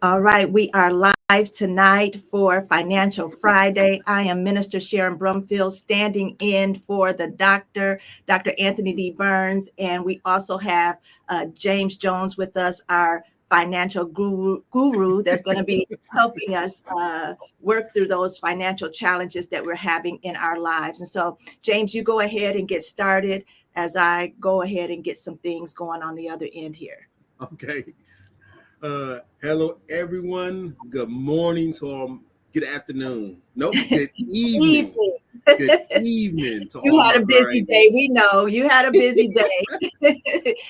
All right, we are live tonight for Financial Friday. I am Minister Sharon Brumfield standing in for the doctor, Dr. Anthony D. Burns, and we also have James Jones with us, our financial guru that's going to be helping us work through those financial challenges that we're having in our lives. And so, James, you go ahead and get started as I go ahead and get some things going on the other end here. Okay. Hello, everyone. Good morning to all. Good afternoon. Nope. Good evening. Evening. Good evening to You all had my a busy day. grinders. We know you had a busy day.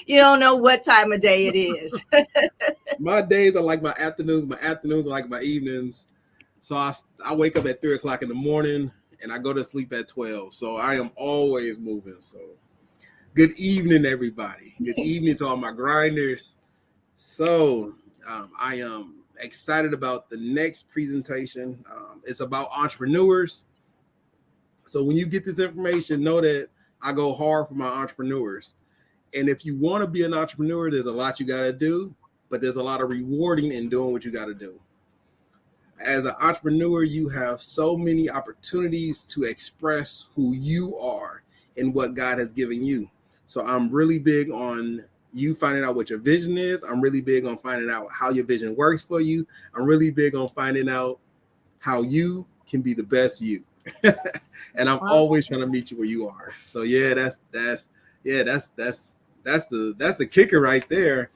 You don't know what time of day it is. My days are like my afternoons. My afternoons are like my evenings. So I wake up at 3 o'clock in the morning and I go to sleep at 12. So I am always moving. So good evening, everybody. Good evening to all my grinders. So I am excited about the next presentation. It's about entrepreneurs. So when you get this information, know that I go hard for my entrepreneurs. And if you want to be an entrepreneur, there's a lot you got to do, but there's a lot of rewarding in doing what you got to do. As an entrepreneur, you have so many opportunities to express who you are and what God has given you. So I'm really big on you finding out what your vision is. I'm really big on finding out how your vision works for you. I'm really big on finding out how you can be the best you. And I'm always trying to meet you where you are. So yeah, that's the kicker right there.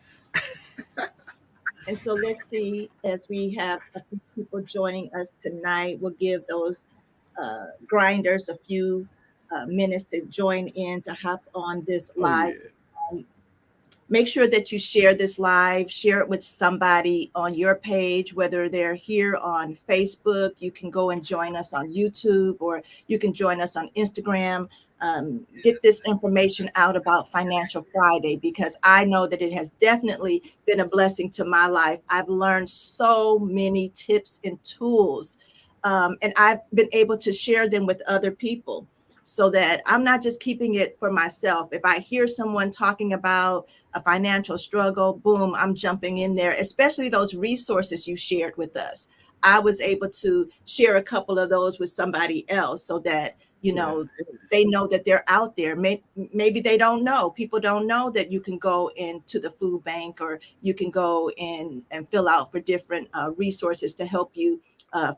And so let's see, as we have a few people joining us tonight, we'll give those grinders a few minutes to join in to hop on this Oh live. yeah. Make sure that you share this live, share it with somebody on your page, whether they're here on Facebook. You can go and join us on YouTube, or you can join us on Instagram. Get this information out about Financial Friday, because I know that it has definitely been a blessing to my life. I've learned so many tips and tools, and I've been able to share them with other people, so that I'm not just keeping it for myself. If I hear someone talking about a financial struggle, boom, I'm jumping in there, especially those resources you shared with us. I was able to share a couple of those with somebody else, so that, Yeah. they know that they're out there. Maybe they don't know. People don't know that you can go into the food bank, or you can go in and fill out for different resources to help you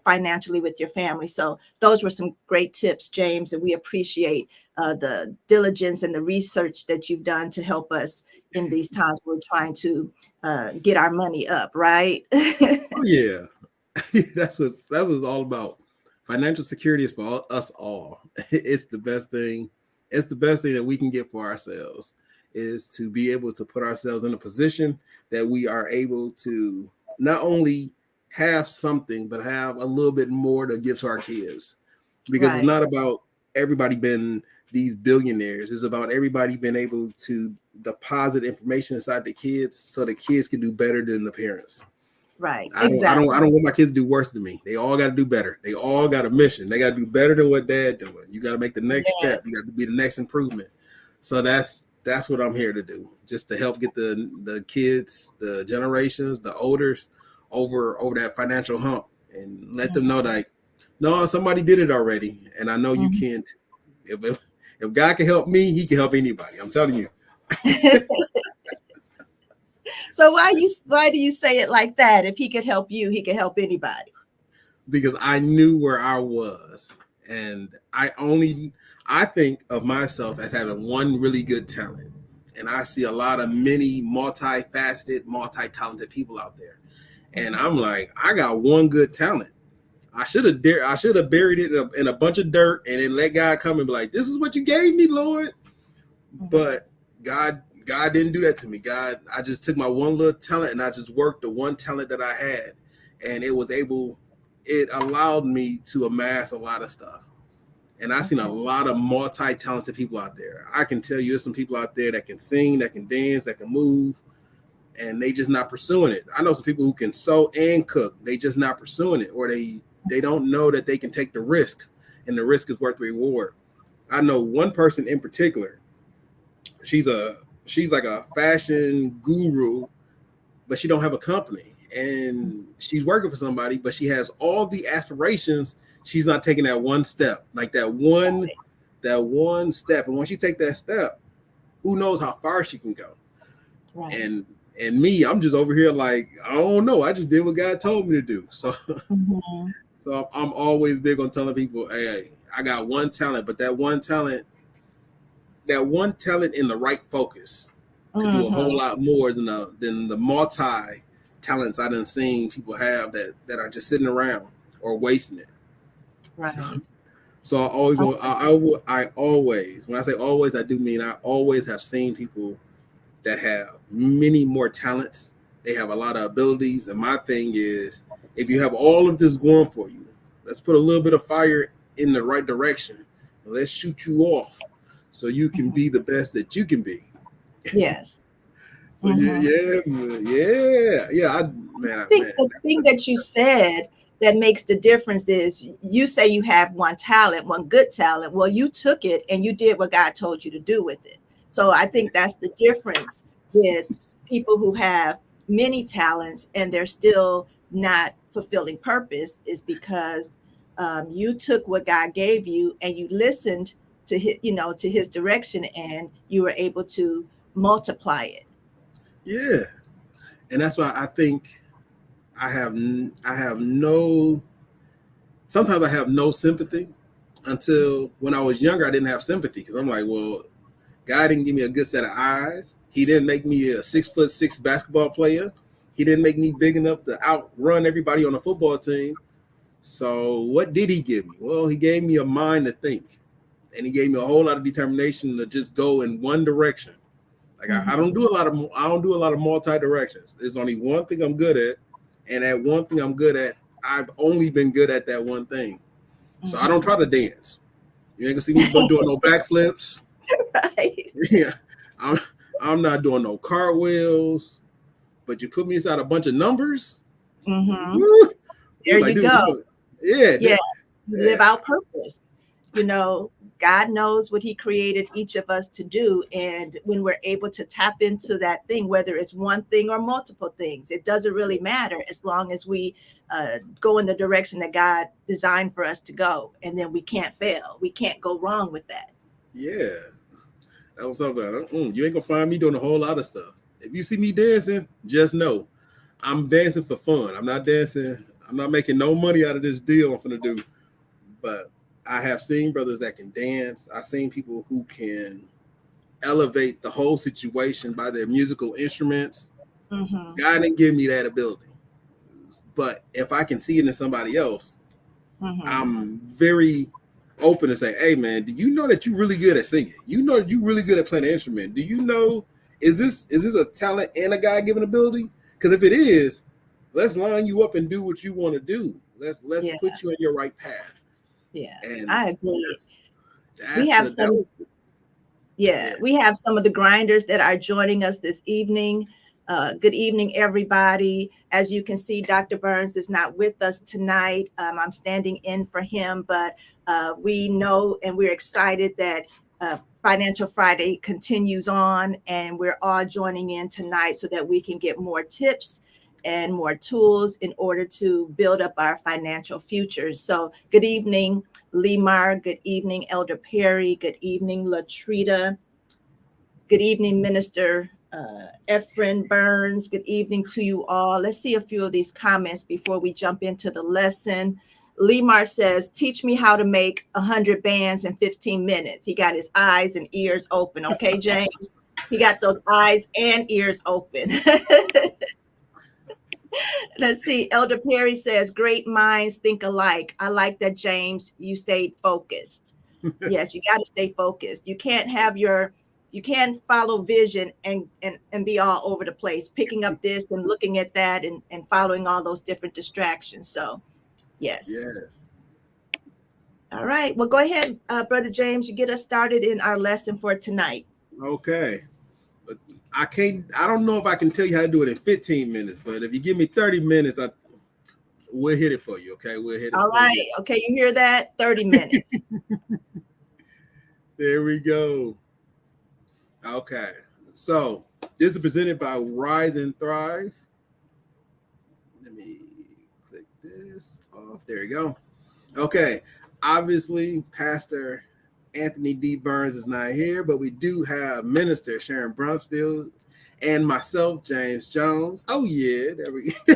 financially with your family. So those were some great tips, James, and we appreciate the diligence and the research that you've done to help us in these times we're trying to get our money up, right? Oh yeah. That was all about. Financial security is for us all. It's the best thing. It's the best thing that we can get for ourselves, is to be able to put ourselves in a position that we are able to not only have something, but have a little bit more to give to our kids. Because it's Right, not about everybody being these billionaires. It's about everybody being able to deposit information inside the kids so the kids can do better than the parents. right, I don't exactly. want my kids to do worse than me. They all got to do better. They all got a mission. They got to do better than what dad doing. You got to make the next Yes. step. You got to be the next improvement. So that's what I'm here to do, just to help get the kids, the generations, the olders over that financial hump, and let them know that no, somebody did it already, and I know you Mhm. can't. If God can help me, He can help anybody. I'm telling you. So why do you say it like that? If he could help you, he could help anybody. Because I knew where I was, and I think of myself as having one really good talent, and I see a lot of many multifaceted, multi-talented people out there, and Mhm. I'm like, I got one good talent. I should have buried it in a bunch of dirt and then let God come and be like, "This is what you gave me, Lord." Mhm. But God didn't do that to me. I just took my one little talent and I just worked the one talent that I had, and it allowed me to amass a lot of stuff. And I've seen a Mhm. lot of multi-talented people out there. I can tell you there's some people out there that can sing, that can dance, that can move, and they just not pursuing it. I know some people who can sew and cook. They just not pursuing it, or they don't know that they can take the risk, and the risk is worth the reward. I know one person in particular. She's a she's like a fashion guru, but she don't have a company. and she's working for somebody, but she has all the aspirations. She's not taking that one step, like that one step. And once you take that step, who knows how far she can go. Right. And me, I'm just over here like, I don't know. I just did what God told me to do. So so I'm always big on telling people, hey, I got one talent, but that one talent in the right focus could do a whole lot more than the multi talents I done seen people have that are just sitting around or wasting it. Right. So I always want, I always, when I say always, I do mean I always have seen people that have many more talents. They have a lot of abilities. And my thing is, if you have all of this going for you, let's put a little bit of fire in the right direction. And let's shoot you off so you can be the best that you can be. Yes. So yeah. I think the thing that you said that makes the difference is you say you have one talent, one good talent. Well, you took it and you did what God told you to do with it. So I think that's the difference with people who have many talents and they're still not fulfilling purpose, is because you took what God gave you and you listened to his direction, and you were able to multiply it. Yeah. And that's why I think sometimes I have no sympathy. Until when I was younger, I didn't have sympathy because I'm like, well, God didn't give me a good set of eyes. He didn't make me a 6'6" basketball player. He didn't make me big enough to outrun everybody on the football team. So what did he give me? Well, he gave me a mind to think, and he gave me a whole lot of determination to just go in one direction. Like I don't do a lot of multi directions. There's only one thing I'm good at, and that one thing I'm good at, I've only been good at that one thing. So I don't try to dance. You ain't gonna see me doing no backflips. Right. Yeah, I'm not doing no cartwheels. But you put me inside a bunch of numbers. There you go. Yeah. Live out purpose. God knows what he created each of us to do. And when we're able to tap into that thing, whether it's one thing or multiple things, it doesn't really matter as long as we go in the direction that God designed for us to go. And then we can't fail. We can't go wrong with that. Yeah. That was something. You ain't gonna find me doing a whole lot of stuff. If you see me dancing, just know I'm dancing for fun. I'm not dancing. I'm not making no money out of this deal I'm gonna do. But I have seen brothers that can dance. I've seen people who can elevate the whole situation by their musical instruments. God didn't give me that ability. But if I can see it in somebody else, I'm very open to say, hey man, do you know that you're really good at singing? You know that you're really good at playing an instrument. Do you know, is this a talent and a God-given ability? Because if it is, let's line you up and do what you want to do. Let's put you in your right path. Yeah, and I agree. We have some of the grinders that are joining us this evening. Good evening, everybody. As you can see, Dr. Burns is not with us tonight. I'm standing in for him, but we know and we're excited that Financial Friday continues on, and we're all joining in tonight so that we can get more tips and more tools in order to build up our financial futures. So good evening, Lemar. Good evening, Elder Perry. Good evening, Latrita. Good evening, Minister Efren Burns. Good evening to you all. Let's see a few of these comments before we jump into the lesson. Lemar says, teach me how to make 100 bands in 15 minutes. He got his eyes and ears open. Okay, James? He got those eyes and ears open. Let's see. Elder Perry says, great minds think alike. I like that, James. You stayed focused. Yes, you got to stay focused. You can't follow vision and be all over the place, picking up this and looking at that and following all those different distractions. So, yes. All right. Well, go ahead, Brother James. You get us started in our lesson for tonight. Okay. But I don't know if I can tell you how to do it in 15 minutes, but if you give me 30 minutes, we'll hit it for you. Okay. We'll hit it. All right. You. Okay. You hear that? 30 minutes. There we go. Okay. So this is presented by Rise and Thrive. Let me click this off. There you go. Okay. Obviously, Pastor Anthony D. Burns is not here, but we do have Minister Sharon Brunsfield and myself, James Jones. Oh, yeah. There we go.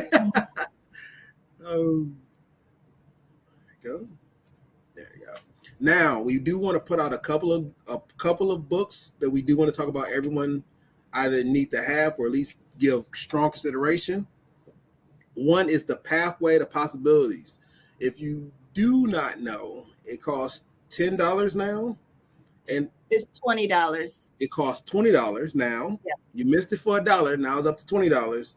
Oh, there you go. There you go. Now, we do want to put out a couple of books that we do want to talk about. Everyone either need to have or at least give strong consideration. One is The Pathway to Possibilities. If you do not know, it costs $10 now, and it's $20. It costs $20 now. Yeah. You missed it for $1. Now it's up to $20,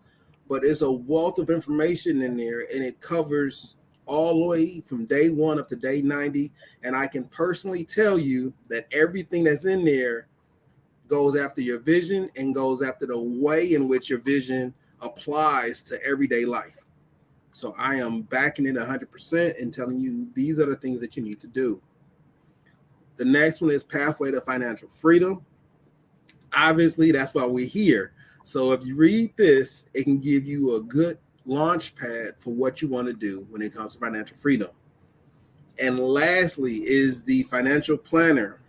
but it's a wealth of information in there, and it covers all the way from day 1 up to day 90. And I can personally tell you that everything that's in there goes after your vision and goes after the way in which your vision applies to everyday life. So I am backing it 100% and telling you these are the things that you need to do. The next one is Pathway to Financial Freedom. Obviously, that's why we're here. So if you read this, it can give you a good launch pad for what you want to do when it comes to financial freedom. And lastly is the Financial Planner.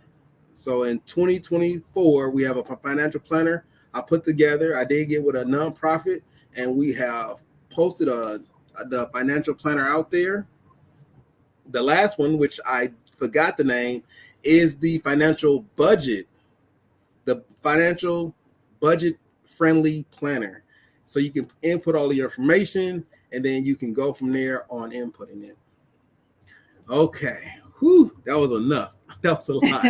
So in 2024, we have a financial planner I put together. I did get with a nonprofit, and we have posted the financial planner out there. The last one, which I forgot the name, is the financial budget, the financial budget friendly planner. So you can input all the information, and then you can go from there on inputting it. Okay. Whew, that was enough. That was a lot.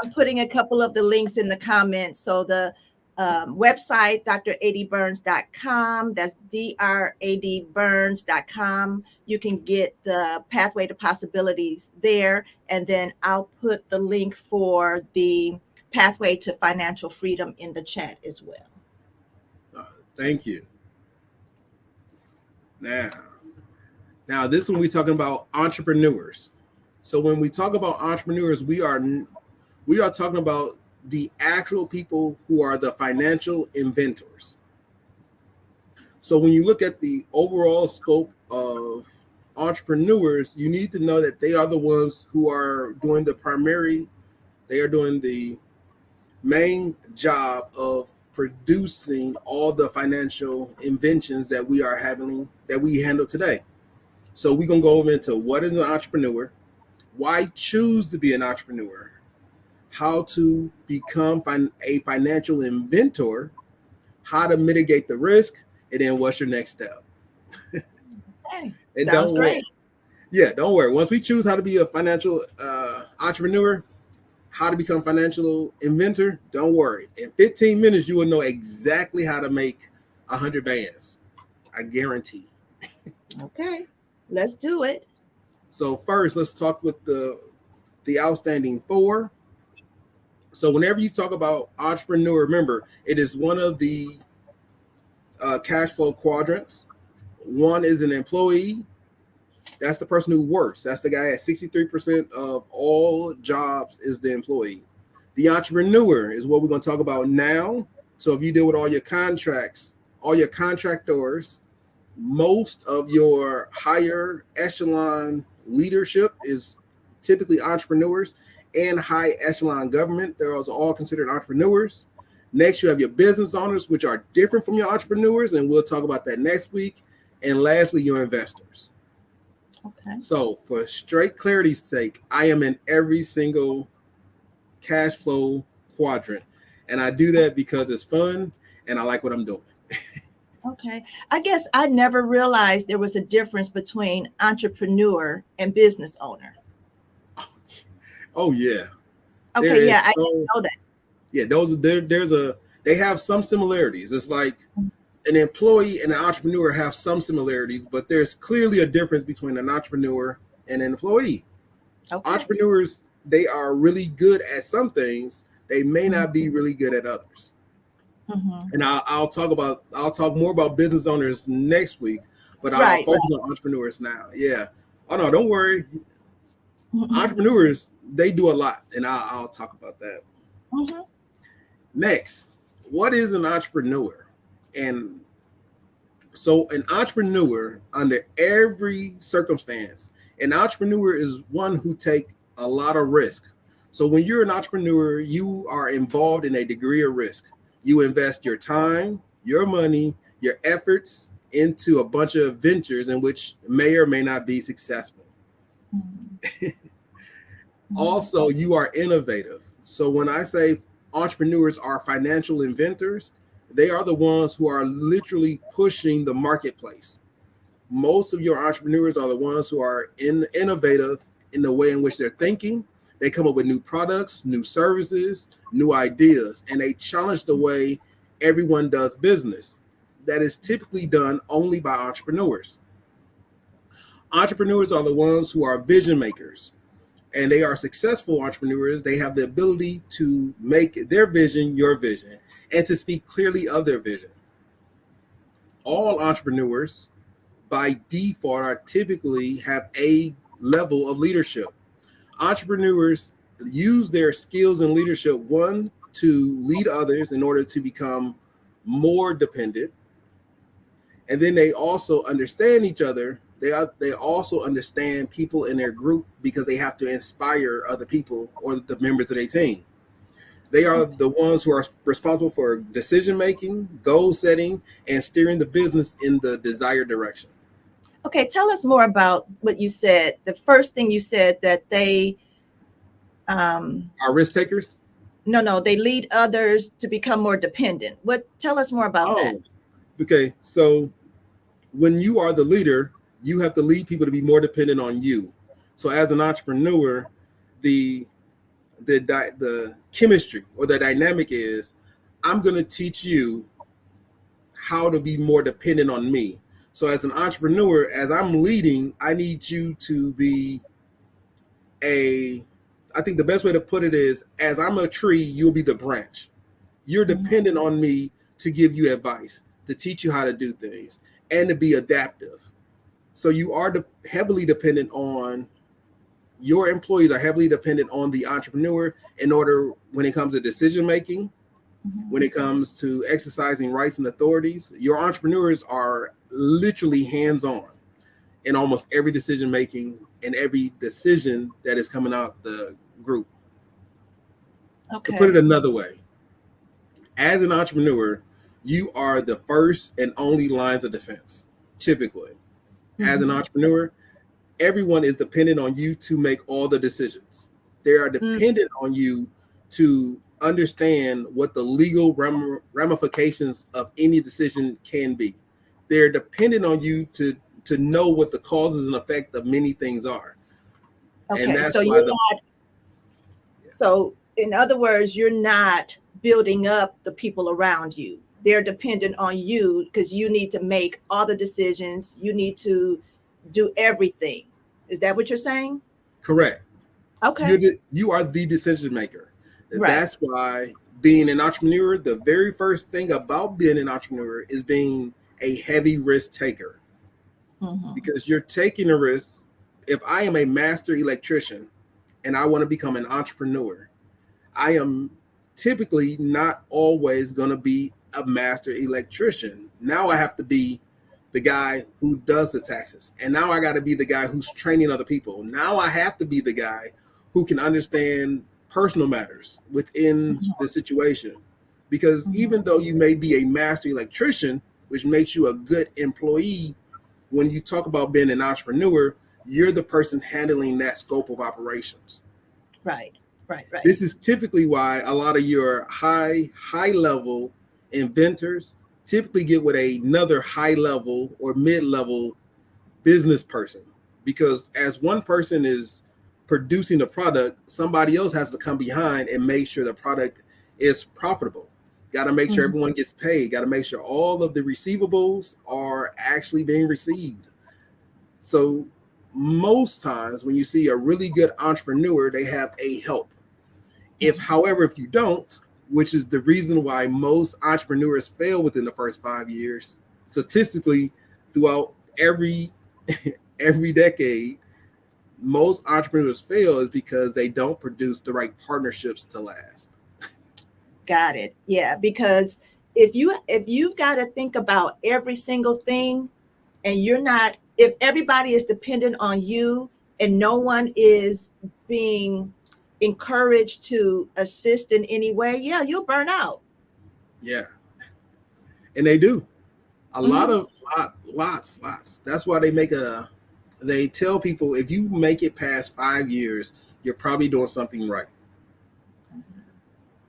I'm putting a couple of the links in the comments. So the website, dradburns.com, that's dradburns.com. You can get the Pathway to Possibilities there. And then I'll put the link for the Pathway to Financial Freedom in the chat as well. Thank you. Now this one we're talking about entrepreneurs. So when we talk about entrepreneurs, we are talking about the actual people who are the financial inventors. So when you look at the overall scope of entrepreneurs, you need to know that they are the ones who are doing the main job of producing all the financial inventions that we handle today. So we're going to go over into what is an entrepreneur, why choose to be an entrepreneur, how to become a financial inventor, how to mitigate the risk, and then what's your next step. Okay. And sounds great. Don't worry. Once we choose how to be a financial entrepreneur, how to become a financial inventor, don't worry. In 15 minutes, you will know exactly how to make 100 bands. I guarantee. Okay, let's do it. So first, let's talk with the outstanding 4. So whenever you talk about entrepreneur, remember, it is one of the cash flow quadrants. One is an employee. That's the person who works. That's the guy at 63% of all jobs is the employee. The entrepreneur is what we're going to talk about now. So if you deal with all your contracts, all your contractors, most of your higher echelon leadership is typically entrepreneurs, and high echelon government. They're also all considered entrepreneurs. Next, you have your business owners, which are different from your entrepreneurs, and we'll talk about that next week. And lastly, your investors. Okay. So for straight clarity's sake, I am in every single cash flow quadrant. And I do that because it's fun and I like what I'm doing. Okay. I guess I never realized there was a difference between entrepreneur and business owner. Oh yeah. Okay, yeah, I didn't know that. Yeah, they have some similarities. It's like an employee and an entrepreneur have some similarities, but there's clearly a difference between an entrepreneur and an employee. Okay. Entrepreneurs, they are really good at some things. They may not be really good at others. Mm-hmm. And I'll talk more about business owners next week, but I'll focus on entrepreneurs now. Yeah. Oh no, don't worry. Mm-hmm. Entrepreneurs, they do a lot, and I'll talk about that. Mm-hmm. Next, what is an entrepreneur? And So an entrepreneur, under every circumstance, an entrepreneur is one who take a lot of risk. So when you're an entrepreneur, you are involved in a degree of risk. You invest your time, your money, your efforts into a bunch of ventures in which may or may not be successful. Mhm. Also, you are innovative. So when I say entrepreneurs are financial inventors, they are the ones who are literally pushing the marketplace. Most of your entrepreneurs are the ones who are innovative in the way in which they're thinking. They come up with new products, new services, new ideas, and they challenge the way everyone does business. That is typically done only by entrepreneurs. Entrepreneurs are the ones who are vision makers, and they are successful entrepreneurs. They have the ability to make their vision your vision and to speak clearly of their vision. All entrepreneurs by default are typically have a level of leadership. Entrepreneurs use their skills in leadership, one, to lead others in order to become more dependent, and then they also understand each other. They also understand people in their group because they have to inspire other people or the members of their team. They are the ones who are responsible for decision making, goal setting, and steering the business in the desired direction. Okay, tell us more about what you said. The first thing you said that they, um, Are risk takers? no, they lead others to become more dependent. What? Tell us more about that. Oh, okay. So when you are the leader, you have to lead people to be more dependent on you. So as an entrepreneur, the the chemistry or the dynamic is, I'm going to teach you how to be more dependent on me. So as an entrepreneur, as I'm leading, I need you to be a, I think the best way to put it is, as I'm a tree, you'll be the branch. You're Mhm. dependent on me to give you advice, to teach you how to do things, and to be adaptive. So you are heavily dependent on, your employees are heavily dependent on the entrepreneur in order, when it comes to decision making, when Mhm. it comes to exercising rights and authorities. Your entrepreneurs are literally hands-on in almost every decision making and every decision that is coming out the group. To put it Okay. another way, as an entrepreneur, you are the first and only lines of defense. Typically, as an Mhm. entrepreneur, everyone is dependent on you to make all the decisions. They are Mm. dependent on you to understand what the legal ramifications of any decision can be. They're dependent on you to know what the causes and effect of many things are. And Okay. that's So why you're not. So in other words, you're not building up the people around you. They're dependent on you because you need to make all the decisions. You need to do everything. Is that what you're saying? correct. Okay. You are the decision maker. Right. That's why being an entrepreneur, the very first thing about being an entrepreneur is being a heavy risk taker, Mhm. because you're taking a risk. If I am a master electrician and I want to become an entrepreneur, I am typically not always going to be a master electrician. Now I have to be the guy who does the taxes. And now I got to be the guy who's training other people. Now I have to be the guy who can understand personal matters within the situation. Because Mhm. even though you may be a master electrician, which makes you a good employee, when you talk about being an entrepreneur, you're the person handling that scope of operations. Right. Right. Right. This is typically why a lot of your high level inventors typically get with another high level or mid level business person, because as one person is producing a product, somebody else has to come behind and make sure the product is profitable. Got to make sure Mhm. everyone gets paid. Got to make sure all of the receivables are actually being received. So most times when you see a really good entrepreneur, they have a help. If, Mhm. however, if you don't, which is the reason why most entrepreneurs fail within the first 5 years, statistically, throughout every every decade, most entrepreneurs fail is because they don't produce the right partnerships to last. Got it. Yeah, because if you've got to think about every single thing, and you're not, if everybody is dependent on you and no one is being encouraged to assist in any way, yeah, you'll burn out. Yeah, and they do a lot Mhm. of lots. That's why they tell people if you make it past 5 years, you're probably doing something right.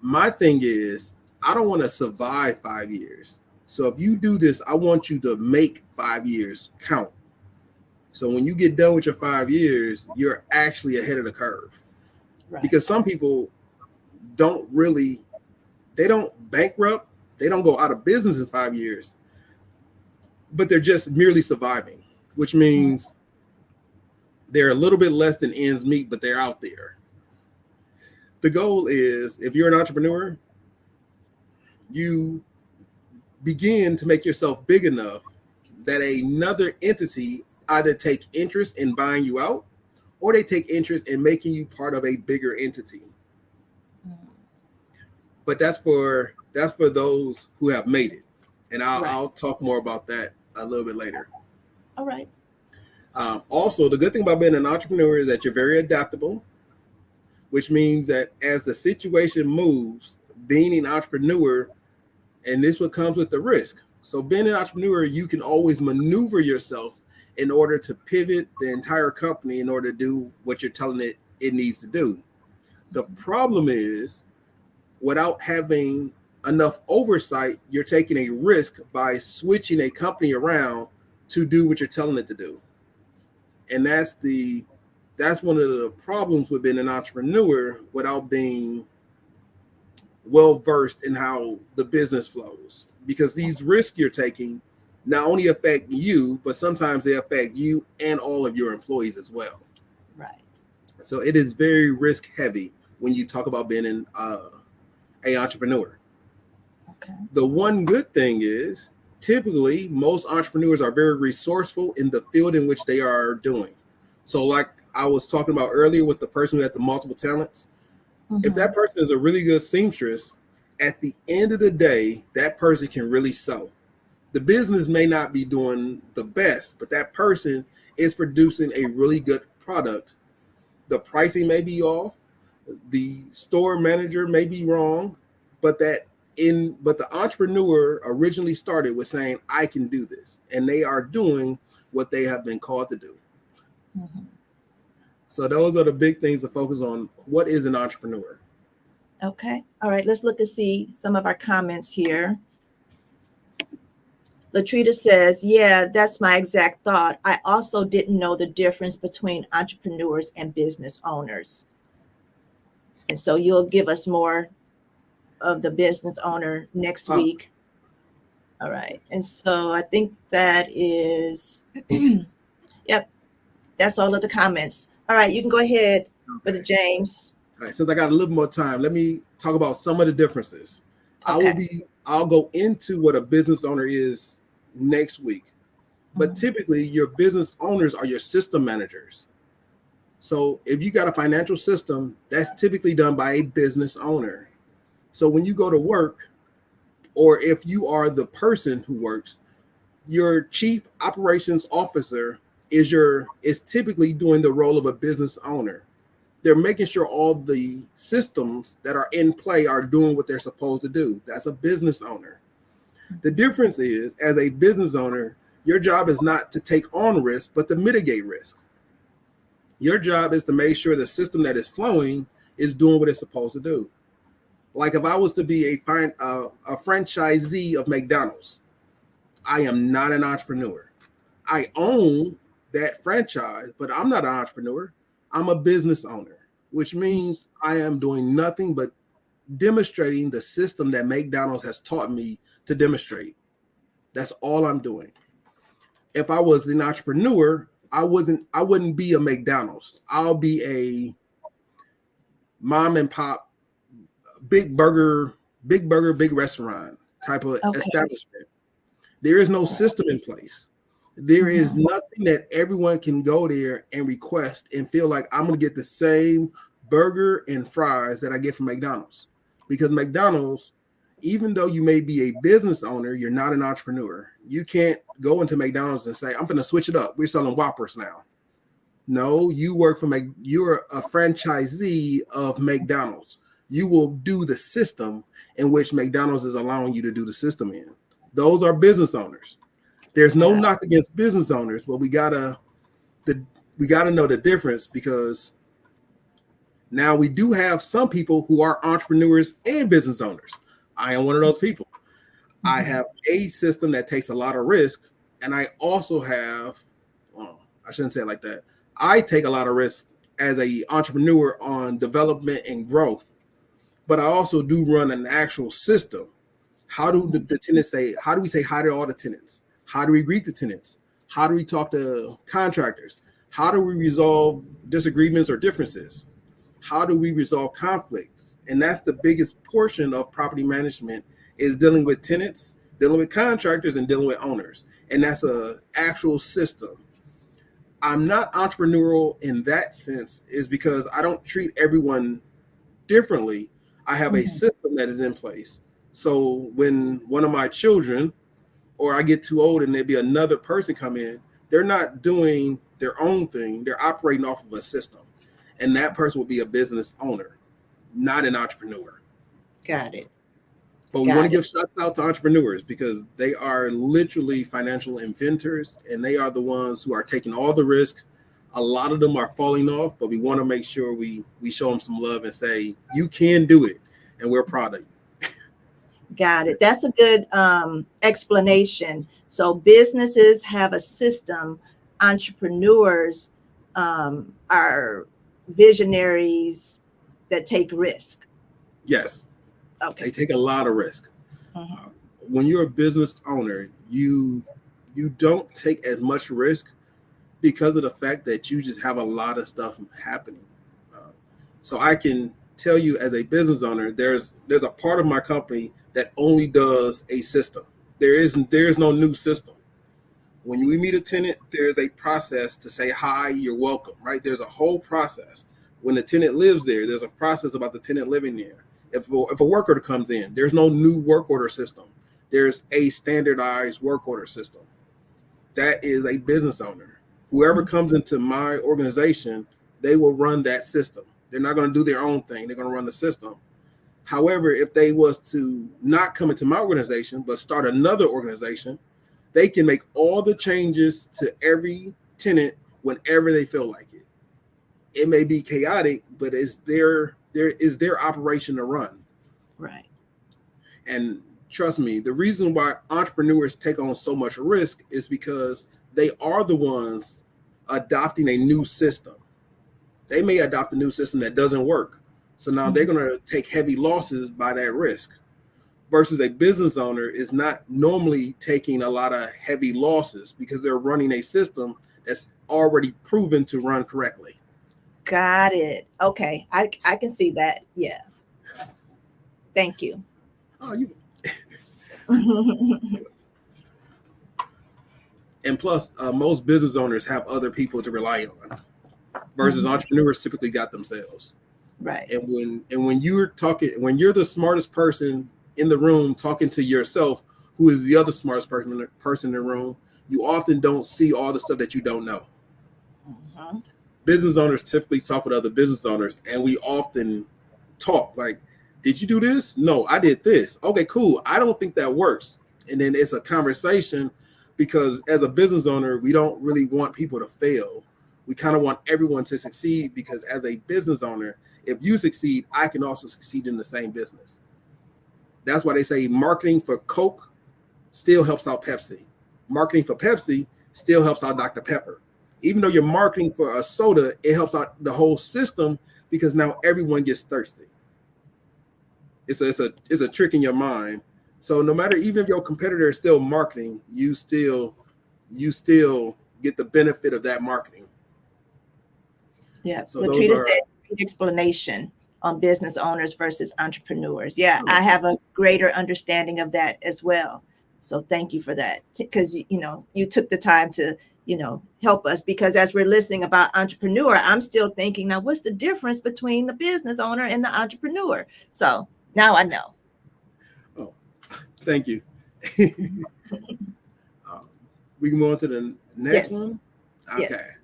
My thing is, I don't want to survive 5 years. So if you do this, I want you to make 5 years count. So when you get done with your 5 years, you're actually ahead of the curve. Right. Because some people don't really, they don't bankrupt, they don't go out of business in 5 years, but they're just merely surviving, which means they're a little bit less than ends meet, but they're out there. The goal is, if you're an entrepreneur, you begin to make yourself big enough that another entity either take interest in buying you out, or they take interest in making you part of a bigger entity. But that's for those who have made it, and I'll talk more about that a little bit later. All right. Also, the good thing about being an entrepreneur is that you're very adaptable, which means that as the situation moves, being an entrepreneur, and this what comes with the risk. So being an entrepreneur, you can always maneuver yourself in order to pivot the entire company in order to do what you're telling it needs to do. The problem is, without having enough oversight, you're taking a risk by switching a company around to do what you're telling it to do. And that's one of the problems with being an entrepreneur without being well versed in how the business flows, because these risks you're taking not only affect you, but sometimes they affect you and all of your employees as well. Right. So it is very risk heavy when you talk about being an entrepreneur. Okay. The one good thing is, typically most entrepreneurs are very resourceful in the field in which they are doing. So like I was talking about earlier with the person who had the multiple talents, if that person is a really good seamstress, at the end of the day, that person can really sew. The business may not be doing the best, but that person is producing a really good product. The pricing may be off, the store manager may be wrong, but the entrepreneur originally started with saying, I can do this, and they are doing what they have been called to do. Mm-hmm. So those are the big things to focus on. What is an entrepreneur? Okay. All right. Let's look and see some of our comments here. Latrita says, yeah, that's my exact thought. I also didn't know the difference between entrepreneurs and business owners. And so you'll give us more of the business owner next week. All right. And so I think that is, yep, that's all of the comments. All right. You can go ahead, Brother James. All right. Since I got a little more time, let me talk about some of the differences. Okay. I'll go into what a business owner is next week. But typically your business owners are your system managers. So if you got a financial system, that's typically done by a business owner. So when you go to work, or if you are the person who works, your chief operations officer is typically doing the role of a business owner. They're making sure all the systems that are in play are doing what they're supposed to do. That's a business owner. The difference is, as a business owner, your job is not to take on risk, but to mitigate risk. Your job is to make sure the system that is flowing is doing what it's supposed to do. Like if I was to be a franchisee of McDonald's, I am not an entrepreneur. I own that franchise, but I'm not an entrepreneur. I'm a business owner, which means I am doing nothing but demonstrating the system that McDonald's has taught me to demonstrate. That's all I'm doing. If I was an entrepreneur, I wouldn't be a McDonald's. I'll be a mom and pop, big burger, big restaurant type of establishment. There is no system in place. There is nothing that everyone can go there and request and feel like I'm going to get the same burger and fries that I get from McDonald's, because McDonald's even though you may be a business owner, you're not an entrepreneur. You can't go into McDonald's and say, I'm going to switch it up. We're selling Whoppers now. No, you work for you're a franchisee of McDonald's. You will do the system in which McDonald's is allowing you to do the system in. Those are business owners. There's no knock against business owners, but we gotta know the difference, because now we do have some people who are entrepreneurs and business owners. I am one of those people. I have a system that takes a lot of risk, and I also have, I shouldn't say it like that. I take a lot of risk as an entrepreneur on development and growth, but I also do run an actual system. How do the tenants say, how do we say hi to all the tenants? How do we greet the tenants? How do we talk to contractors? How do we resolve disagreements or differences? How do we resolve conflicts? And that's the biggest portion of property management, is dealing with tenants, dealing with contractors, and dealing with owners. And that's an actual system. I'm not entrepreneurial in that sense, is because I don't treat everyone differently. I have a system that is in place. So when one of my children, or I get too old and there'd be another person come in, they're not doing their own thing. They're operating off of a system. And that person will be a business owner, not an entrepreneur. Got it. But we want to give shots out to entrepreneurs, because they are literally financial inventors, and they are the ones who are taking all the risk. A lot of them are falling off, but we want to make sure we show them some love and say, you can do it, and we're proud of you. Got it. That's a good explanation. So businesses have a system. Entrepreneurs are visionaries that take risk. Yes. Okay. They take a lot of risk. When you're a business owner, you don't take as much risk because of the fact that you just have a lot of stuff happening. So I can tell you, as a business owner, there's a part of my company that only does a system. There's no new system. When we meet a tenant, there's a process to say, hi, you're welcome, right? There's a whole process. When the tenant lives there, there's a process about the tenant living there. If a work order comes in, there's no new work order system. There's a standardized work order system. That is a business owner. Whoever comes into my organization, they will run that system. They're not going to do their own thing. They're going to run the system. However, if they was to not come into my organization, but start another organization, they can make all the changes to every tenant whenever they feel like it. It may be chaotic, but it's their operation to run. Right. And trust me, the reason why entrepreneurs take on so much risk is because they are the ones adopting a new system. They may adopt a new system that doesn't work. So now they're going to take heavy losses by that risk. Versus a business owner is not normally taking a lot of heavy losses because they're running a system that's already proven to run correctly. Got it. Okay. I can see that. Yeah. Thank you. Oh, you. And plus, most business owners have other people to rely on, versus entrepreneurs typically got themselves. Right. And when you're the smartest person in the room talking to yourself, who is the other smartest person in the room, you often don't see all the stuff that you don't know. Business owners typically talk with other business owners, and we often talk like, did you do this? No, I did this. Okay, cool. I don't think that works. And then it's a conversation, because as a business owner, we don't really want people to fail. We kind of want everyone to succeed, because as a business owner, if you succeed, I can also succeed in the same business. That's why they say marketing for Coke still helps out Pepsi. Marketing for Pepsi still helps out Dr. Pepper. Even though you're marketing for a soda, it helps out the whole system, because now everyone gets thirsty. It's a trick in your mind. So no matter, even if your competitor is still marketing, you still get the benefit of that marketing. Yeah. So Latrina said explanation on business owners versus entrepreneurs. Yeah, I have a greater understanding of that as well. So thank you for that, because you took the time to help us, because as we're listening about entrepreneur, I'm still thinking, now what's the difference between the business owner and the entrepreneur? So now I know. Oh, Thank you. We can move on to the next one. Okay. Yes.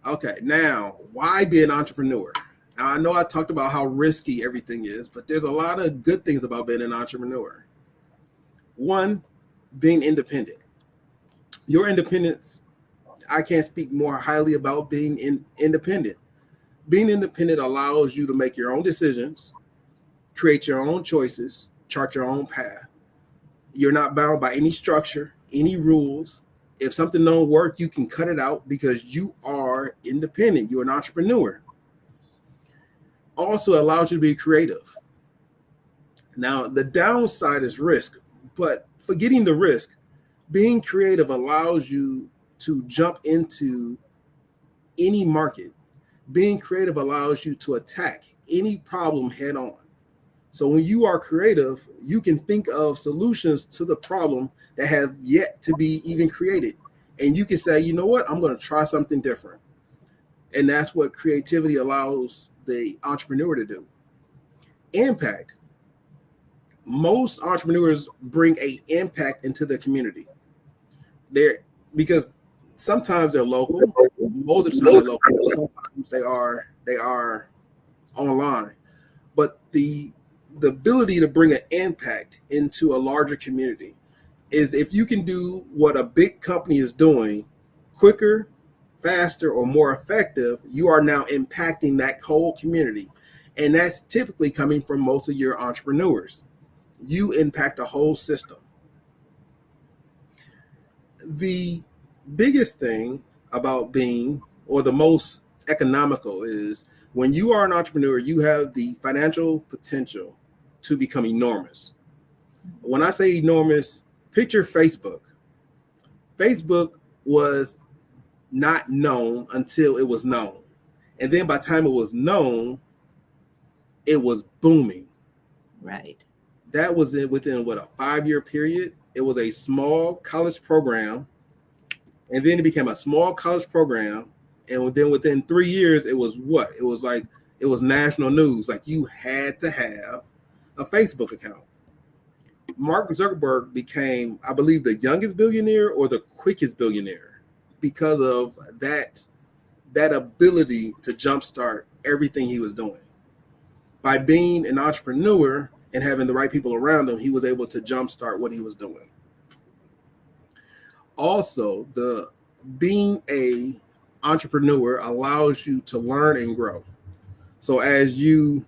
Okay. Now, why be an entrepreneur? Now, I know I talked about how risky everything is, but there's a lot of good things about being an entrepreneur. One, being independent. Your independence, I can't speak more highly about being independent. Being independent allows you to make your own decisions, create your own choices, chart your own path. You're not bound by any structure, any rules. If something don't work, you can cut it out because you are independent. You're an entrepreneur. Also allows you to be creative. Now, the downside is risk, but forgetting the risk, being creative allows you to jump into any market. Being creative allows you to attack any problem head on. So when you are creative, you can think of solutions to the problem that have yet to be even created. And you can say, you know what, I'm going to try something different. And that's what creativity allows the entrepreneur to do. Impact. Most entrepreneurs bring an impact into the community. Because sometimes they're local, most of the time they're local, sometimes they are online. But the ability to bring an impact into a larger community is if you can do what a big company is doing quicker, faster, or more effective, you are now impacting that whole community. And that's typically coming from most of your entrepreneurs. You impact a whole system. The biggest thing about being, or the most economical, is when you are an entrepreneur, you have the financial potential to become enormous. When I say enormous, picture Facebook. Facebook was not known until it was known. And then by the time it was known, it was booming. Right. That was within a 5-year period. It was a small college program. And then it became a small college program. And then within 3 years, it was what? It was national news. Like you had to have a Facebook account. Mark Zuckerberg became, I believe, the youngest billionaire or the quickest billionaire because of that ability to jumpstart everything he was doing. By being an entrepreneur and having the right people around him, he was able to jumpstart what he was doing. Also, being a entrepreneur allows you to learn and grow. So as you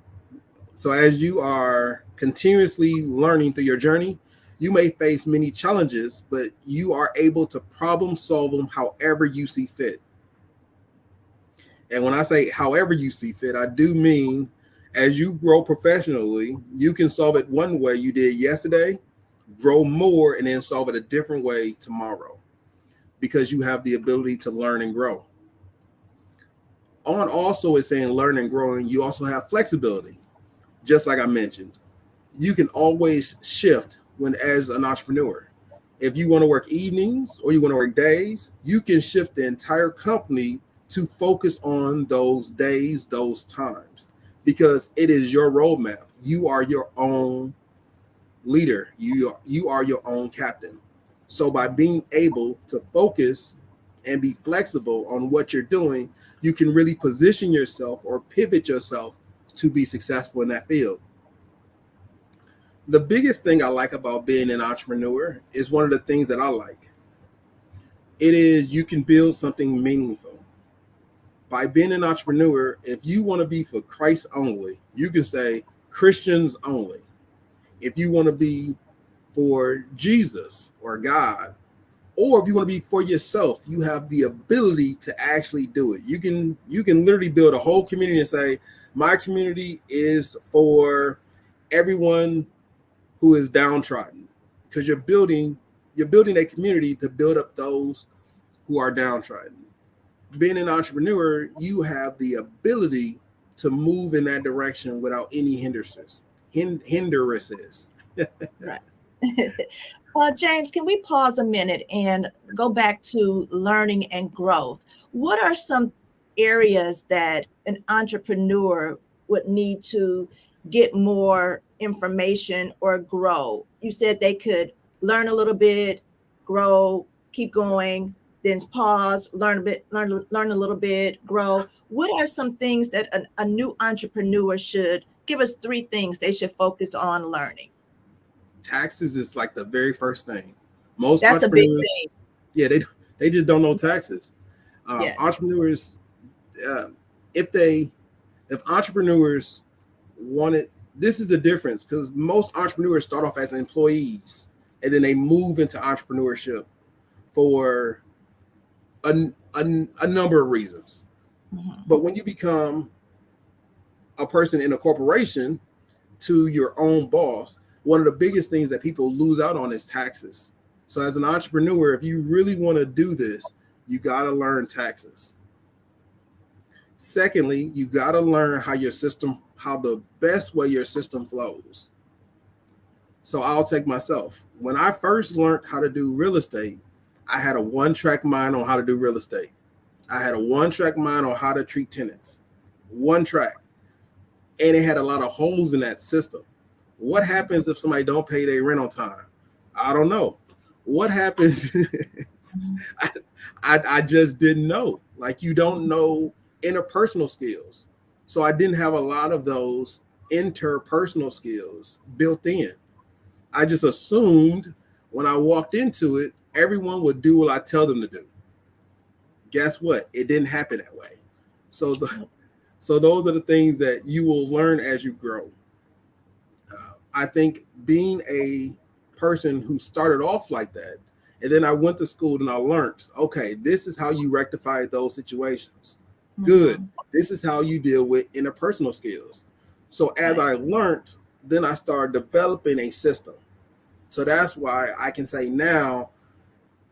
are continuously learning through your journey, you may face many challenges, but you are able to problem solve them however you see fit. And when I say however you see fit, I do mean as you grow professionally, you can solve it one way you did yesterday, grow more, and then solve it a different way tomorrow because you have the ability to learn and grow. On also is saying learn and growing, you also have flexibility. Just like I mentioned, you can always shift when as an entrepreneur. If you want to work evenings or you want to work days, you can shift the entire company to focus on those days, those times, because it is your roadmap. You are your own leader. You are your own captain. So by being able to focus and be flexible on what you're doing, you can really position yourself or pivot yourself to be successful in that field. The biggest thing I like about being an entrepreneur is one of the things that I like. It is you can build something meaningful. By being an entrepreneur, if you want to be for Christ only, you can say Christians only. If you want to be for Jesus or God, or if you want to be for yourself, you have the ability to actually do it. You can literally build a whole community and say, my community is for everyone who is downtrodden, because you're building a community to build up those who are downtrodden. Being an entrepreneur, you have the ability to move in that direction without any hindrances. Right. James, can we pause a minute and go back to learning and growth? What are some areas that an entrepreneur would need to get more information or grow? You said they could learn a little bit, grow, keep going, then pause, learn a bit, learn a little bit, grow. What are some things that a new entrepreneur should give us? 3 things they should focus on learning. Taxes is like the very first thing. Most That's a big entrepreneurs, thing. yeah, they just don't know taxes. Yes. Entrepreneurs, if entrepreneurs wanted, this is the difference, because most entrepreneurs start off as employees and then they move into entrepreneurship for a number of reasons. Mhm. But when you become a person in a corporation to your own boss, one of the biggest things that people lose out on is taxes. So as an entrepreneur, if you really want to do this, you got to learn taxes. Secondly, you got to learn how the best way your system flows. So I'll take myself. When I first learned how to do real estate, I had a one-track mind on how to do real estate. I had a one-track mind on how to treat tenants. One track. And it had a lot of holes in that system. What happens if somebody don't pay their rent on time? I don't know. What happens? I just didn't know. Like, you don't know interpersonal skills. So I didn't have a lot of those interpersonal skills built in. I just assumed when I walked into it, everyone would do what I tell them to do. Guess what? It didn't happen that way. So those are the things that you will learn as you grow. I think being a person who started off like that, and then I went to school and I learned, okay, this is how you rectify those situations. Mm-hmm. Good. This is how you deal with interpersonal skills. So as I learned, then I started developing a system. So that's why I can say now,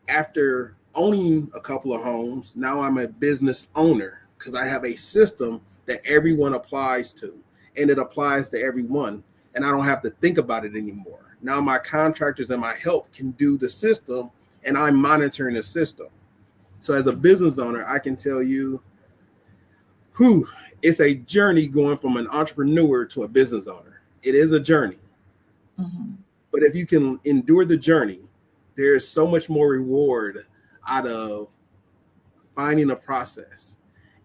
after owning a couple of homes, now I'm a business owner because I have a system that everyone applies to, and it applies to everyone. And I don't have to think about it anymore. Now my contractors and my help can do the system, and I'm monitoring the system. So as a business owner, I can tell you, it's a journey going from an entrepreneur to a business owner. It is a journey. Mm-hmm. But if you can endure the journey, there's so much more reward out of finding a process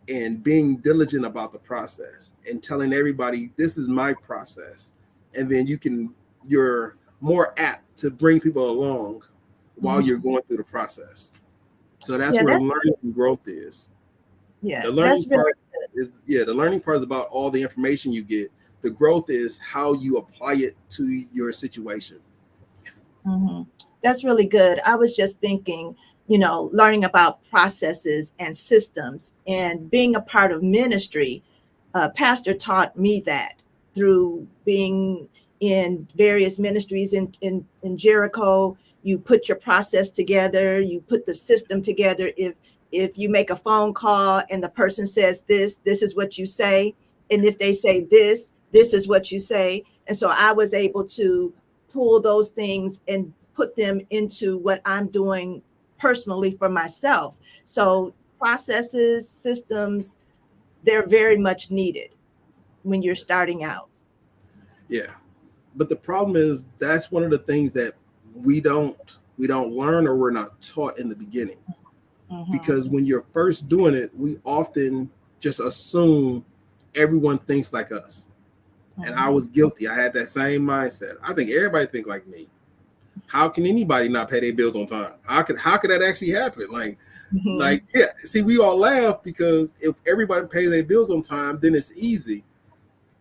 and being diligent about the process and telling everybody, this is my process. And then you're more apt to bring people along while you're going through the process. So that's where learning and growth is. Yeah, the learning part the learning part is about all the information you get. The growth is how you apply it to your situation. Mm-hmm. That's really good. I was just thinking, learning about processes and systems and being a part of ministry. Pastor taught me that through being in various ministries in Jericho. You put your process together, you put the system together. If you make a phone call and the person says this is what you say. And if they say this is what you say. And so I was able to pull those things and put them into what I'm doing personally for myself. So processes, systems, they're very much needed when you're starting out. Yeah. But the problem is that's one of the things that we don't learn or we're not taught in the beginning. Mm-hmm. Because when you're first doing it, we often just assume everyone thinks like us. Mm-hmm. And I was guilty. I had that same mindset. I think everybody think like me. How can anybody not pay their bills on time? How could that actually happen? See, we all laugh because if everybody pays their bills on time, then it's easy,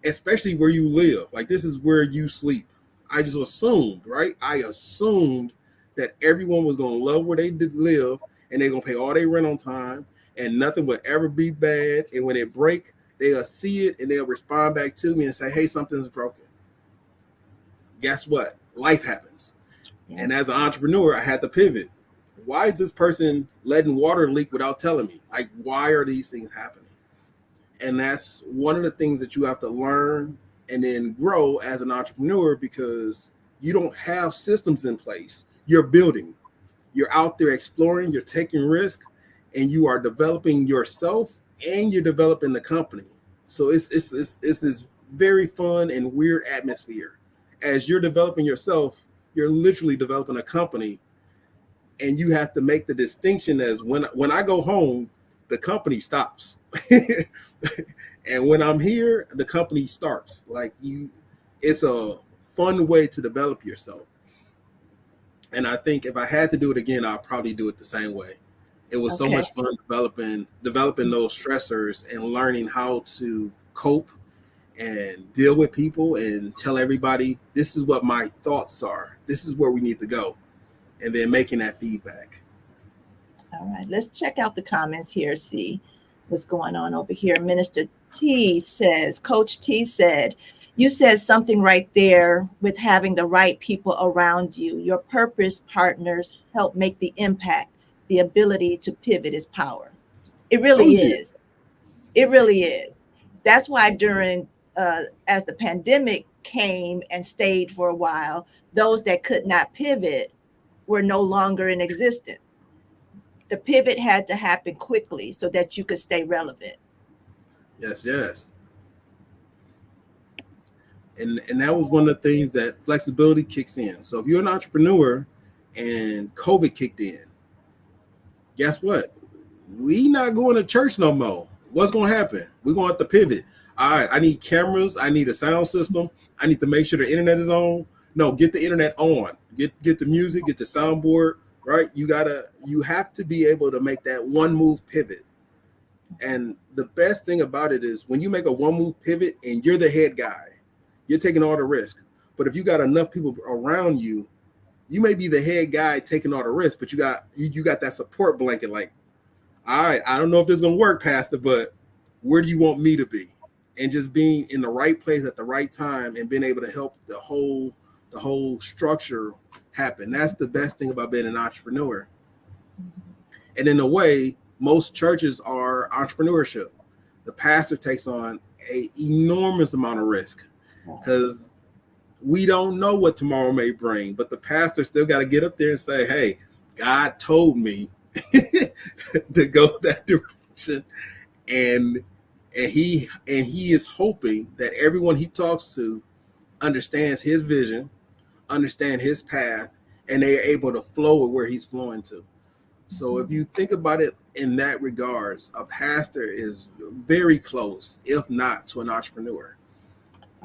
especially where you live. Like, this is where you sleep. I just assumed, right? I assumed that everyone was going to love where they did live and they're going to pay all their rent on time and nothing would ever be bad. And when it break, they'll see it and they'll respond back to me and say, hey, something's broken. Guess what? Life happens. Yeah. And as an entrepreneur, I had to pivot. Why is this person letting water leak without telling me? Like, why are these things happening? And that's one of the things that you have to learn and then grow as an entrepreneur, because you don't have systems in place. You're building. You're out there exploring, you're taking risk, and you are developing yourself and you're developing the company. So it's this very fun and weird atmosphere as you're developing yourself, you're literally developing a company, and you have to make the distinction as when I go home, the company stops. And when I'm here, the company starts. Like it's a fun way to develop yourself. And I think if I had to do it again, I'll probably do it the same way. It was so Okay. much fun developing those stressors and learning how to cope and deal with people and tell everybody, this is what my thoughts are. This is where we need to go. And then making that feedback. All right, let's check out the comments here, see what's going on over here. Minister T says, Coach T said, you said something right there with having the right people around you. Your purpose partners help make the impact. The ability to pivot is power. It really is. It really is. That's why during, as the pandemic came and stayed for a while, those that could not pivot were no longer in existence. The pivot had to happen quickly so that you could stay relevant. Yes, yes. And that was one of the things that flexibility kicks in. So if you're an entrepreneur and COVID kicked in, guess what? We not going to church no more. What's going to happen? We're going to have to pivot. All right, I need cameras. I need a sound system. I need to make sure the internet is on. No, get the internet on. Get the music, get the soundboard, right? You have to be able to make that one move pivot. And the best thing about it is when you make a one move pivot and you're the head guy, you're taking all the risk. But if you got enough people around you, you may be the head guy taking all the risk, but you got that support blanket. Like, all right, I don't know if this is gonna work, Pastor, but where do you want me to be? And just being in the right place at the right time and being able to help the whole structure happen. That's the best thing about being an entrepreneur. And in a way, most churches are entrepreneurship. The pastor takes on an enormous amount of risk because we don't know what tomorrow may bring, but the pastor still got to get up there and say, hey, God told me to go that direction. And he is hoping that everyone he talks to understands his vision, understand his path, and they are able to flow with where he's flowing to. So if you think about it in that regards, a pastor is very close, if not to an entrepreneur.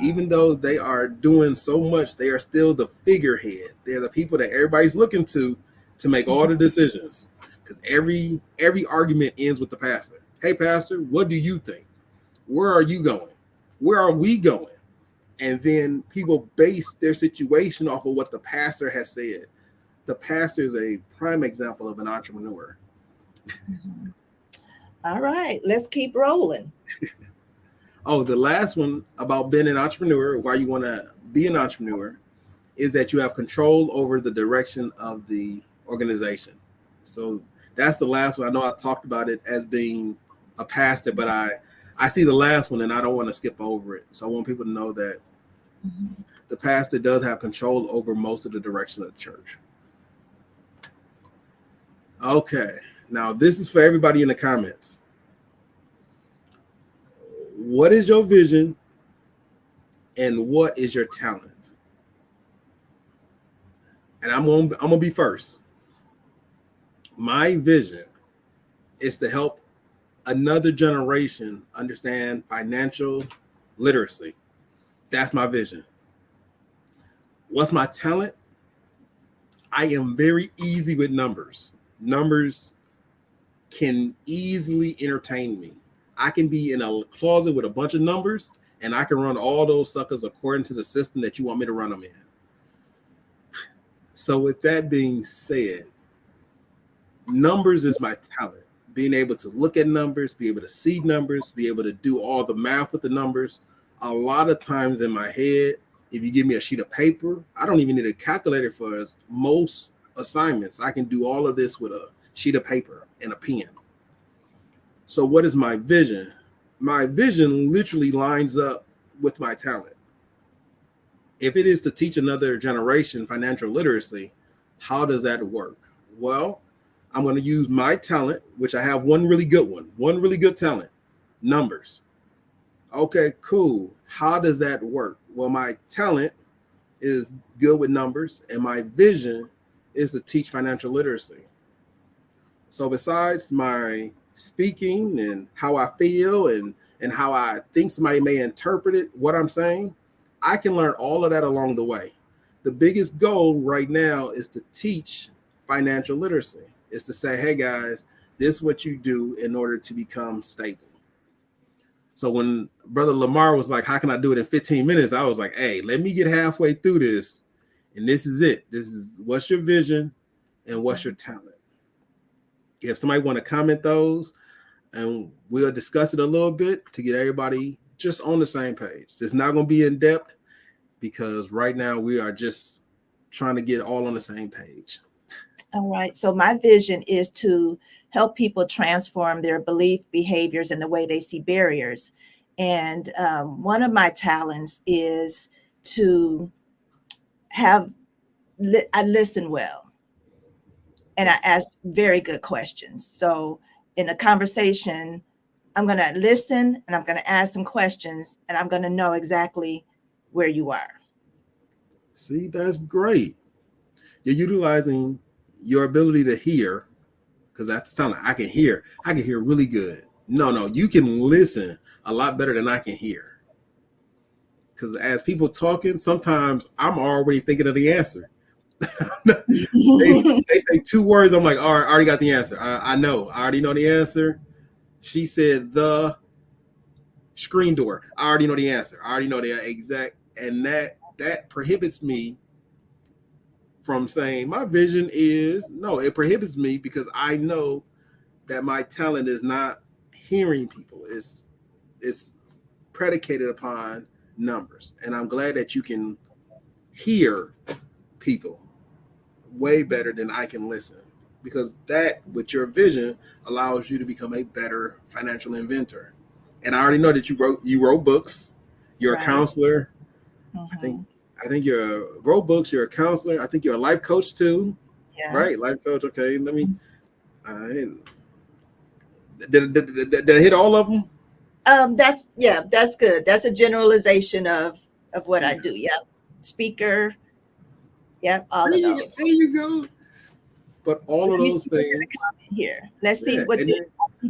Even though they are doing so much, they are still the figurehead. They're the people that everybody's looking to make all the decisions. Because every argument ends with the pastor. Hey, pastor, what do you think? Where are you going? Where are we going? And then people base their situation off of what the pastor has said. The pastor is a prime example of an entrepreneur. Mm-hmm. All right, let's keep rolling. Oh, the last one about being an entrepreneur, why you want to be an entrepreneur, is that you have control over the direction of the organization. So that's the last one. I know I talked about it as being a pastor, but I see the last one and I don't want to skip over it. So I want people to know that the pastor does have control over most of the direction of the church. Okay, now this is for everybody in the comments. What is your vision and what is your talent? And I'm gonna be first. My vision is to help another generation understand financial literacy. That's my vision. What's my talent? I am very easy with numbers. Numbers can easily entertain me. I can be in a closet with a bunch of numbers and I can run all those suckers according to the system that you want me to run them in. So with that being said, numbers is my talent. Being able to look at numbers, be able to see numbers, be able to do all the math with the numbers. A lot of times in my head, if you give me a sheet of paper, I don't even need a calculator for most assignments. I can do all of this with a sheet of paper and a pen. So what is my vision? My vision literally lines up with my talent. If it is to teach another generation financial literacy, how does that work? Well, I'm going to use my talent, which I have one really good talent, numbers. Okay, cool. How does that work? Well, my talent is good with numbers, and my vision is to teach financial literacy. So besides my speaking and how I feel and how I think somebody may interpret it, what I'm saying, I can learn all of that along the way. The biggest goal right now is to teach financial literacy. Is to say, hey guys, this is what you do in order to become stable. So when Brother Lamar was like, how can I do it in 15 minutes? I was like, hey, let me get halfway through this. And this is it. This is what's your vision and what's your talent. If somebody want to comment those, and we'll discuss it a little bit to get everybody just on the same page. It's not going to be in depth because right now we are just trying to get all on the same page. All right. So my vision is to help people transform their belief, behaviors, and the way they see barriers. And one of my talents is to I listen well, and I ask very good questions. So in a conversation, I'm going to listen and I'm going to ask some questions, and I'm going to know exactly where you are. See, that's great. You're utilizing your ability to hear, because that's talent. I can hear really good. No, you can listen a lot better than I can hear. Because as people talking, sometimes I'm already thinking of the answer. they say two words. I'm like, all right, I already got the answer. I know. I already know the answer. She said the screen door. I already know the answer. I already know the exact. And that prohibits me from saying my vision is no. It prohibits me because I know that my talent is not hearing people. It's predicated upon numbers. And I'm glad that you can hear people way better than I can listen, because that with your vision allows you to become a better financial inventor. And I already know that you wrote books. You're Right. a counselor. Mm-hmm. I think you're wrote books. You're a counselor. I think you're a life coach too. Yeah. Right, life coach. Okay, let me. Did I hit all of them? That's good. That's a generalization of what I do. Yep. Speaker. Yep. All of those. There you go. But all of those things here. Let's see what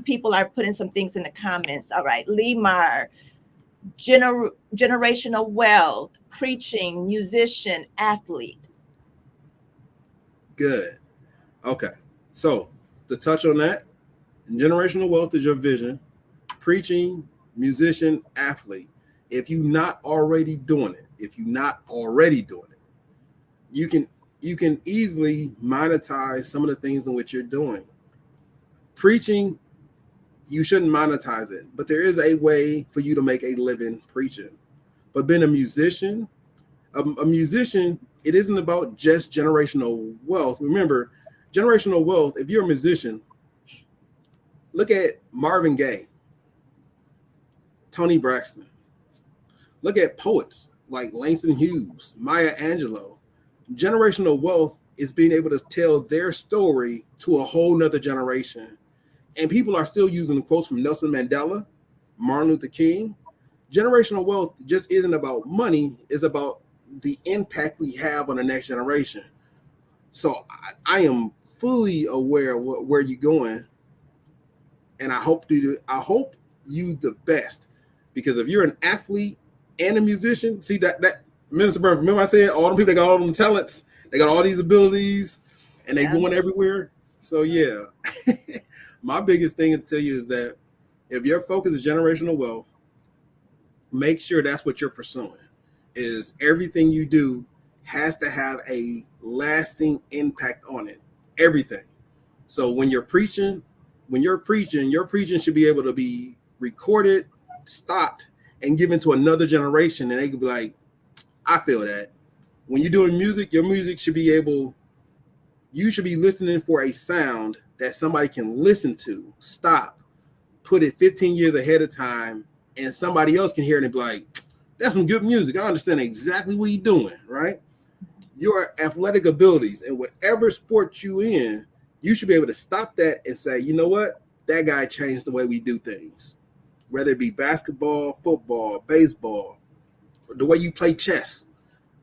people are putting some things in the comments. All right. Lee Mar, generational wealth, preaching, musician, athlete. Good. Okay. So to touch on that, generational wealth is your vision. Preaching, musician, athlete. If you're not already doing it, you can easily monetize some of the things in which you're doing. Preaching, you shouldn't monetize it, but there is a way for you to make a living preaching. But being a musician, it isn't about just generational wealth. Remember, generational wealth, if you're a musician, look at Marvin Gaye, Tony Braxton. Look at poets like Langston Hughes, Maya Angelou. Generational wealth is being able to tell their story to a whole nother generation. And people are still using quotes from Nelson Mandela, Martin Luther King. Generational wealth just isn't about money, it's about the impact we have on the next generation. So I am fully aware of where you're going. And I hope you the best. Because if you're an athlete and a musician, see that Minister Burns, remember I said all the people that got all them talents, they got all these abilities, and they going everywhere. So yeah, my biggest thing to tell you is that if your focus is generational wealth, make sure that's what you're pursuing. Is everything you do has to have a lasting impact on it. Everything. So when you're preaching, your preaching should be able to be recorded, stopped, and given to another generation, and they could be like, I feel that. When you're doing music, your music should be you should be listening for a sound that somebody can listen to, stop, put it 15 years ahead of time, and somebody else can hear it and be like, that's some good music. I understand exactly what he's doing, right? Your athletic abilities and whatever sport you in, you should be able to stop that and say, you know what? That guy changed the way we do things. Whether it be basketball, football, baseball, the way you play chess.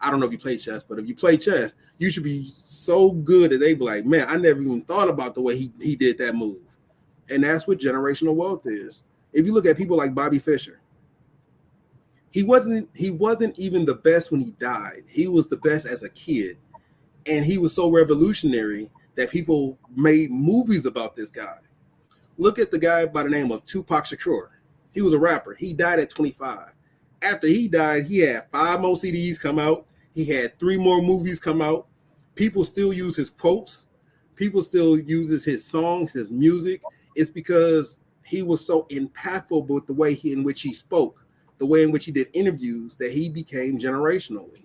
I don't know if you play chess, but if you play chess, you should be so good that they be like, man, I never even thought about the way he did that move. And that's what generational wealth is. If you look at people like Bobby Fischer, he wasn't even the best when he died. He was the best as a kid. And he was so revolutionary that people made movies about this guy. Look at the guy by the name of Tupac Shakur. He was a rapper. He died at 25. After he died, he had 5 more CDs come out. He had 3 more movies come out. People still use his quotes. People still uses his songs, his music. It's because he was so impactful with the way in which he spoke, the way in which he did interviews, that he became generationally.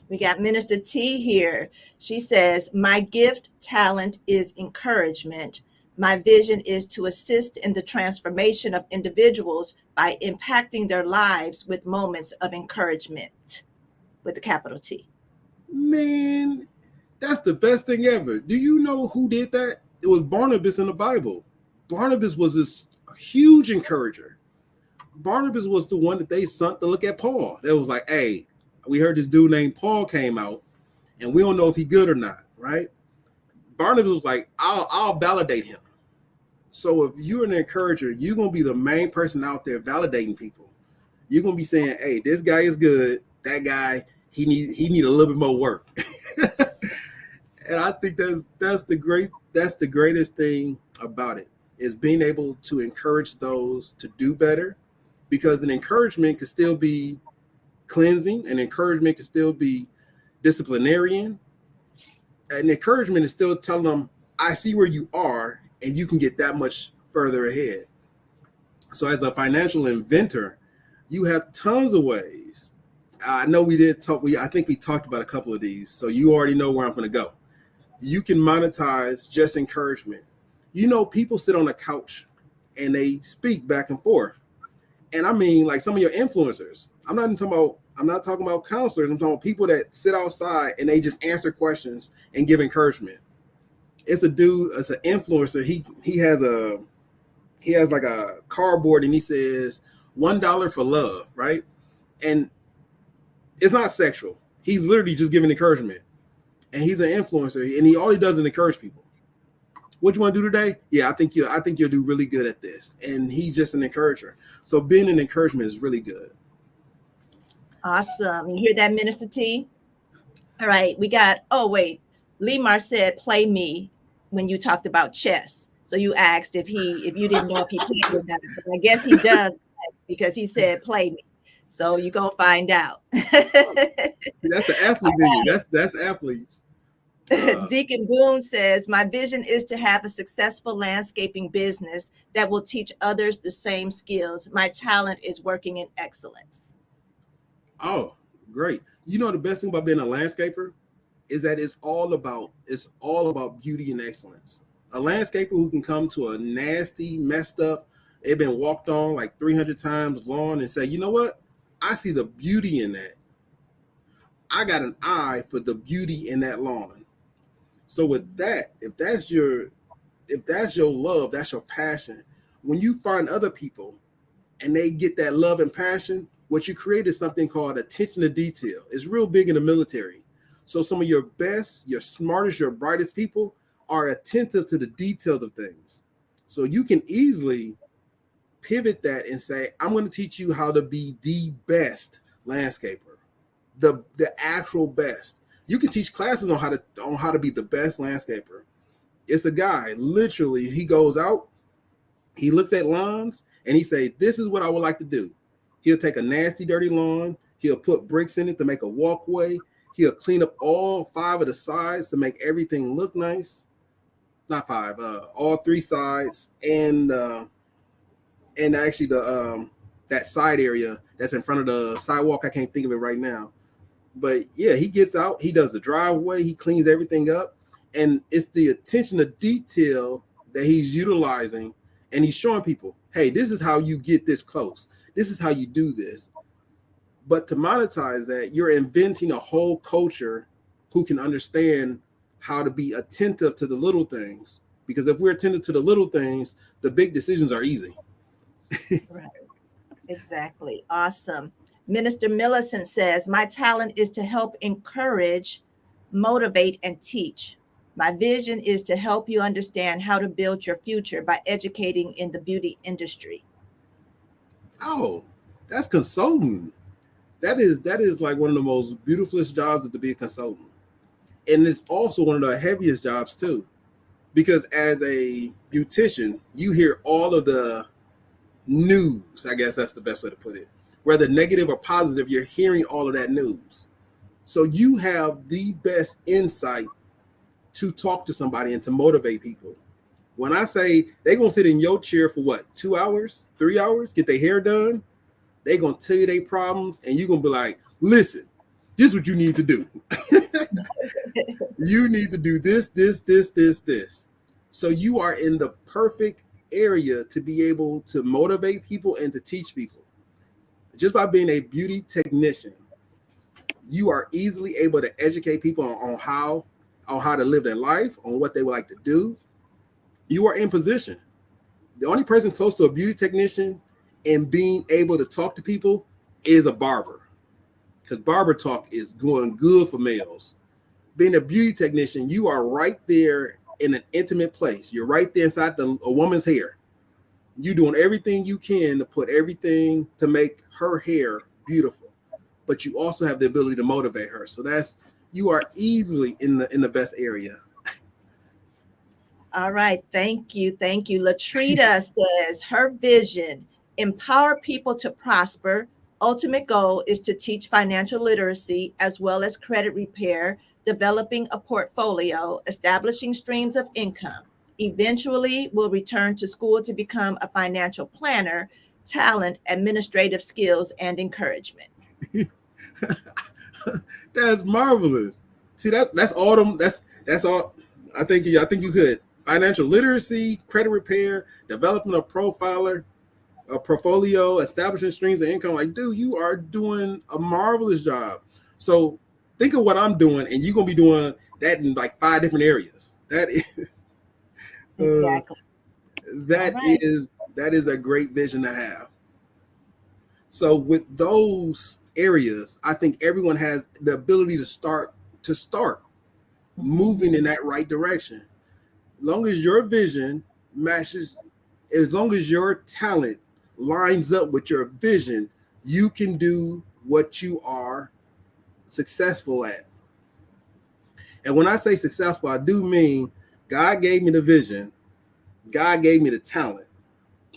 We got Minister T here. She says, my gift, talent is encouragement. My vision is to assist in the transformation of individuals by impacting their lives with moments of encouragement, with a capital T. Man, that's the best thing ever. Do you know who did that? It was Barnabas in the Bible. Barnabas was this huge encourager. Barnabas was the one that they sent to look at Paul. They was like, hey, we heard this dude named Paul came out, and we don't know if he's good or not, right? Barnabas was like, I'll validate him. So if you're an encourager, you're going to be the main person out there validating people. You're going to be saying, hey, this guy is good. That guy, he need a little bit more work. And I think that's the greatest thing about it, is being able to encourage those to do better, because an encouragement could still be cleansing, an encouragement can still be disciplinarian. An encouragement is still telling them, I see where you are and you can get that much further ahead. So as a financial inventor, you have tons of ways. I know we did talk, I think we talked about a couple of these, so you already know where I'm going to go. You can monetize just encouragement. You know, people sit on the couch and they speak back and forth. And I mean, like some of your influencers, I'm not talking about counselors. I'm talking about people that sit outside and they just answer questions and give encouragement. It's a dude, it's an influencer. He has like a cardboard and he says $1 for love, right? And it's not sexual. He's literally just giving encouragement. And he's an influencer, and all he does is encourage people. What you want to do today? Yeah, I think you'll do really good at this. And he's just an encourager. So being an encouragement is really good. Awesome. You hear that, Minister T? All right, we got, Lemar said, play me when you talked about chess. So you asked if you didn't know if he played or not. But I guess he does, because he said, play me. So you're going to find out. That's the athlete in you. That's athletes. Deacon Boone says, my vision is to have a successful landscaping business that will teach others the same skills. My talent is working in excellence. Oh, great. You know, the best thing about being a landscaper is that it's all about beauty and excellence. A landscaper who can come to a nasty, messed up, they've been walked on like 300 times lawn and say, you know what? I see the beauty in that. I got an eye for the beauty in that lawn. So with that, if that's your love, that's your passion, when you find other people and they get that love and passion, what you create is something called attention to detail. It's real big in the military. So some of your best, your smartest, your brightest people are attentive to the details of things. So you can easily pivot that and say, I'm going to teach you how to be the best landscaper, the actual best. You can teach classes on how to be the best landscaper. It's a guy, literally, he goes out, he looks at lawns, and he say, this is what I would like to do. He'll take a nasty, dirty lawn. He'll put bricks in it to make a walkway. He'll clean up all 5 of the sides to make everything look nice. Not 5, all 3 sides, and actually that side area that's in front of the sidewalk. I can't think of it right now. But yeah, he gets out, he does the driveway, he cleans everything up. And it's the attention to detail that he's utilizing. And he's showing people, hey, this is how you get this close. This is how you do this. But to monetize that, you're inventing a whole culture who can understand how to be attentive to the little things. Because if we're attentive to the little things, the big decisions are easy. Right. Exactly. Awesome. Minister Millicent says, my talent is to help encourage, motivate, and teach. My vision is to help you understand how to build your future by educating in the beauty industry. Oh, that's consultant. That is like one of the most beautifulest jobs is to be a consultant. And it's also one of the heaviest jobs too. Because as a beautician, you hear all of the news. I guess that's the best way to put it. Whether negative or positive, you're hearing all of that news. So you have the best insight to talk to somebody and to motivate people. When I say they're going to sit in your chair for what, 2 hours, 3 hours, get their hair done, they're going to tell you their problems, and you're going to be like, listen, this is what you need to do. You need to do this, this, this, this, this. So you are in the perfect area to be able to motivate people and to teach people. Just by being a beauty technician, you are easily able to educate people on how to live their life, on what they would like to do. You are in position. The only person close to a beauty technician and being able to talk to people is a barber, because barber talk is going good for males. Being a beauty technician, you are right there in an intimate place. You're right there inside a woman's hair. You're doing everything you can to put everything to make her hair beautiful, but you also have the ability to motivate her. So you are easily in the best area. All right. Thank you. Thank you. Latrita says her vision, empower people to prosper. Ultimate goal is to teach financial literacy as well as credit repair, developing a portfolio, establishing streams of income. Eventually, will return to school to become a financial planner, talent, administrative skills, and encouragement. That's marvelous. See, that's all them. That's all. I think you could financial literacy, credit repair, developing a profiler, a portfolio, establishing streams of income. Like, dude, you are doing a marvelous job. So think of what I'm doing, and you're gonna be doing that in like 5 different areas. That is exactly. That is a great vision to have. So with those areas, I think everyone has the ability to start moving in that right direction. As long as your vision matches, as long as your talent lines up with your vision, you can do what you are successful at. And when I say successful, I do mean God gave me the vision. God gave me the talent.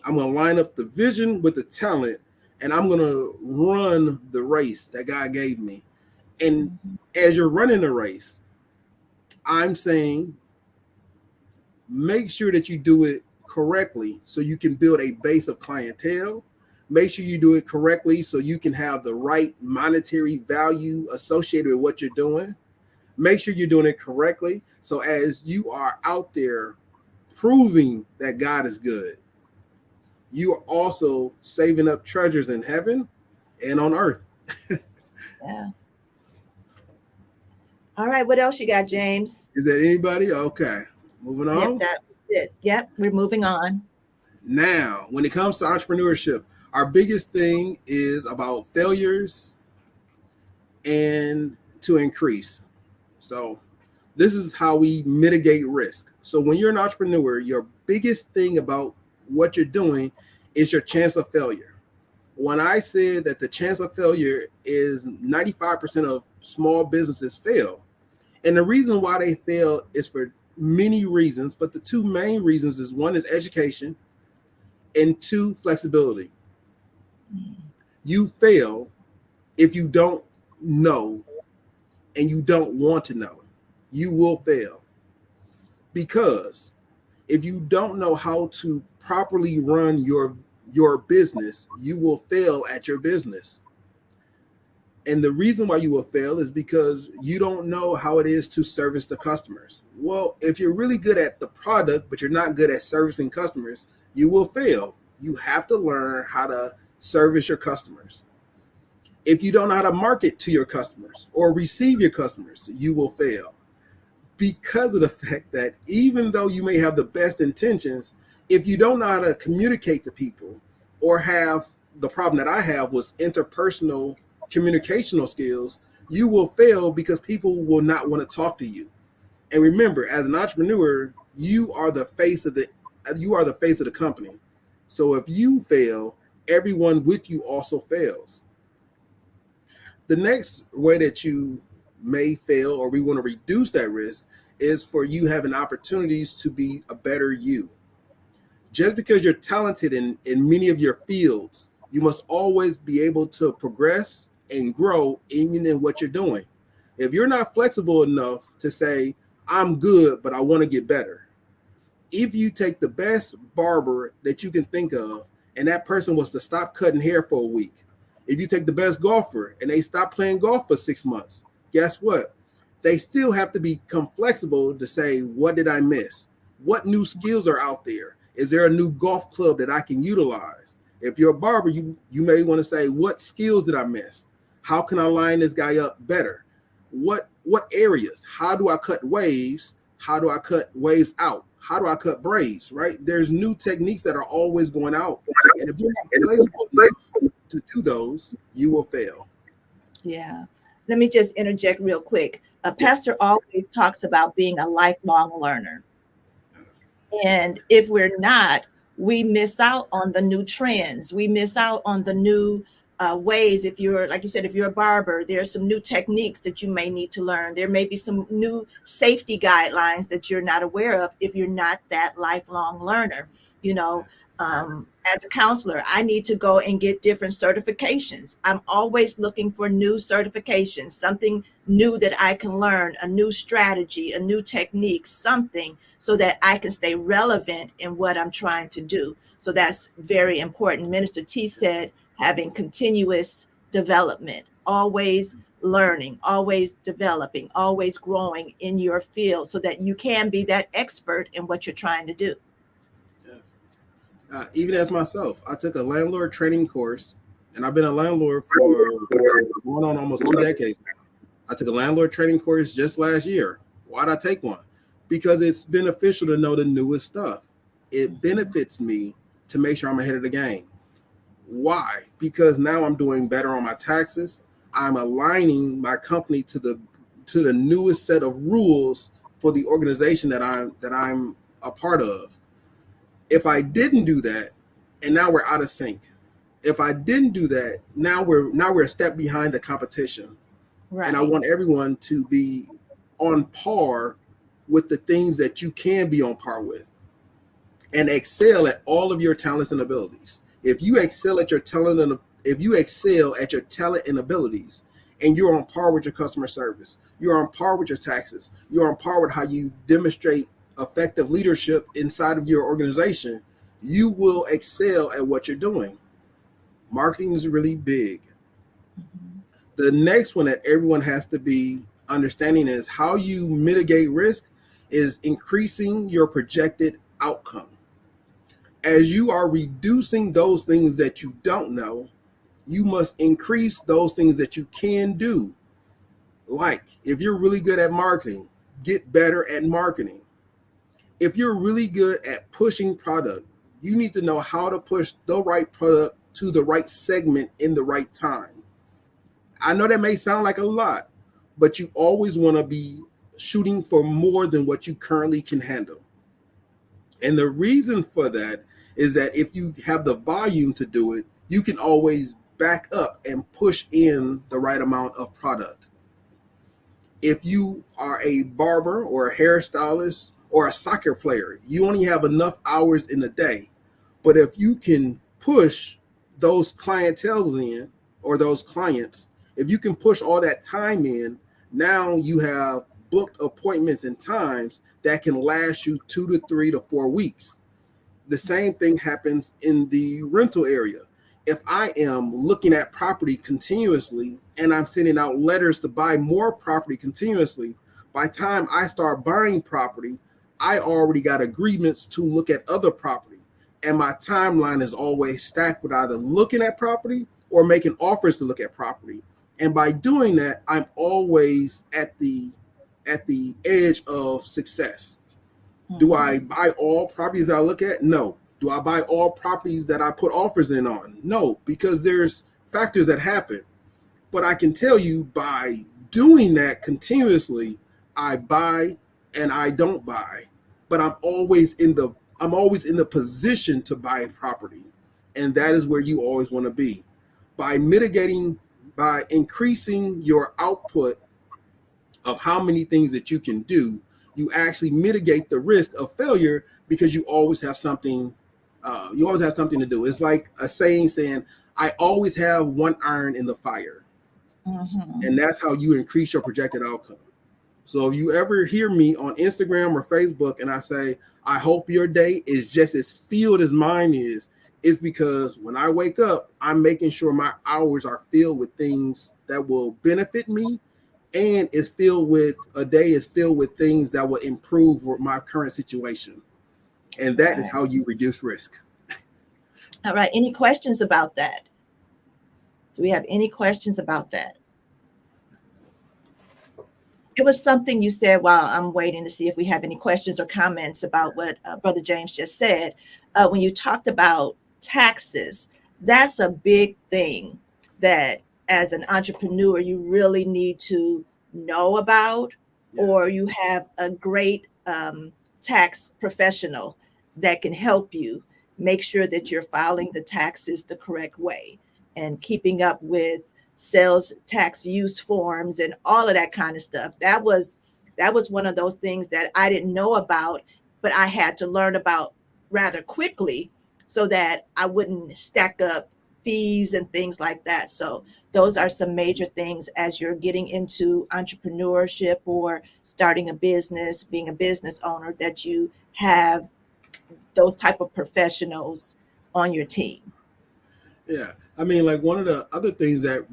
I'm going to line up the vision with the talent, and I'm going to run the race that God gave me. And as you're running the race, I'm saying make sure that you do it correctly so you can build a base of clientele. Make sure you do it correctly so you can have the right monetary value associated with what you're doing. Make sure you're doing it correctly. So as you are out there proving that God is good, you are also saving up treasures in heaven and on earth. Yeah. All right. What else you got, James? Is that anybody? Okay. Moving on. Yep, that's it. Yep. We're moving on. Now, when it comes to entrepreneurship, our biggest thing is about failures and to increase. So this is how we mitigate risk. So when you're an entrepreneur, your biggest thing about what you're doing is your chance of failure. When I said that the chance of failure is 95% of small businesses fail, and the reason why they fail is for many reasons, but the 2 main reasons is 1 is education and 2, flexibility. You fail if you don't know and you don't want to know. You will fail because if you don't know how to properly run your business, you will fail at your business. And the reason why you will fail is because you don't know how it is to service the customers. Well, if you're really good at the product, but you're not good at servicing customers, you will fail. You have to learn how to service your customers. If you don't know how to market to your customers or receive your customers, you will fail. Because of the fact that even though you may have the best intentions, if you don't know how to communicate to people or have the problem that I have was interpersonal communicational skills, you will fail because people will not want to talk to you. And remember, as an entrepreneur, you are the face of the company. So if you fail, everyone with you also fails. The next way that you may fail, or we want to reduce that risk, is for you having opportunities to be a better you. Just because you're talented in many of your fields, you must always be able to progress and grow even in what you're doing. If you're not flexible enough to say, I'm good, but I want to get better. If you take the best barber that you can think of, and that person was to stop cutting hair for a week, if you take the best golfer and they stop playing golf for 6 months, guess what? They still have to become flexible to say, what did I miss? What new skills are out there? Is there a new golf club that I can utilize? If you're a barber, you may want to say, what skills did I miss? How can I line this guy up better? What areas? How do I cut waves? How do I cut waves out? How do I cut braids, right? There's new techniques that are always going out. And if you're not flexible enough to do those, you will fail. Yeah. Let me just interject real quick. Pastor always talks about being a lifelong learner. And if we're not, we miss out on the new trends. We miss out on the new ways. If you're, like you said, if you're a barber, there are some new techniques that you may need to learn. There may be some new safety guidelines that you're not aware of if you're not that lifelong learner. You know, as a counselor, I need to go and get different certifications. I'm always looking for new certifications, something new that I can learn, a new strategy, a new technique, something so that I can stay relevant in what I'm trying to do. So that's very important. Minister T said, having continuous development, always learning, always developing, always growing in your field so that you can be that expert in what you're trying to do. Even as myself, I took a landlord training course, and I've been a landlord for going on almost 2 decades now. I took a landlord training course just last year. Why did I take one? Because it's beneficial to know the newest stuff. It benefits me to make sure I'm ahead of the game. Why? Because now I'm doing better on my taxes. I'm aligning my company to the newest set of rules for the organization that I'm a part of. If I didn't do that, and now we're out of sync. If I didn't do that, now we're a step behind the competition. Right. And I want everyone to be on par with the things that you can be on par with, and excel at all of your talents and abilities. If you excel at your talent and abilities, and you're on par with your customer service, you're on par with your taxes, you're on par with how you demonstrate effective leadership inside of your organization, you will excel at what you're doing. Marketing is really big. Mm-hmm. The next one that everyone has to be understanding is how you mitigate risk is increasing your projected outcome. As you are reducing those things that you don't know, you must increase those things that you can do. Like, if you're really good at marketing, get better at marketing. If you're really good at pushing product, you need to know how to push the right product to the right segment in the right time. I know that may sound like a lot, but you always want to be shooting for more than what you currently can handle. And the reason for that is that if you have the volume to do it, you can always back up and push in the right amount of product. If you are a barber or a hairstylist or a soccer player, you only have enough hours in the day. But if you can push those clientels in, or those clients, if you can push all that time in, now you have booked appointments and times that can last you 2 to 3 to 4 weeks. The same thing happens in the rental area. If I am looking at property continuously and I'm sending out letters to buy more property continuously, by the time I start buying property, I already got agreements to look at other property. And my timeline is always stacked with either looking at property or making offers to look at property. And by doing that, I'm always at the edge of success. Mm-hmm. Do I buy all properties I look at? No. Do I buy all properties that I put offers in on? No, because there's factors that happen. But I can tell you by doing that continuously, I buy and I don't buy. But I'm always in the position to buy a property. And that is where you always want to be. By increasing your output of how many things that you can do, you actually mitigate the risk of failure because you always have something. You always have something to do. It's like a saying, "I always have one iron in the fire," and that's how you increase your projected outcome. So if you ever hear me on Instagram or Facebook and I say, "I hope your day is just as filled as mine is," it's because when I wake up, I'm making sure my hours are filled with things that will benefit me, and a day is filled with things that will improve my current situation. And that is how you reduce risk. All right. Any questions about that? Do we have any questions about that? It was something you said while I'm waiting to see if we have any questions or comments about what Brother James just said. When you talked about taxes, that's a big thing that as an entrepreneur, you really need to know about, or you have a great tax professional that can help you make sure that you're filing the taxes the correct way and keeping up with sales tax use forms and all of that kind of stuff. That was one of those things that I didn't know about, but I had to learn about rather quickly so that I wouldn't stack up fees and things like that. So those are some major things as you're getting into entrepreneurship or starting a business, being a business owner, that you have those type of professionals on your team. Yeah. I mean, like one of the other things that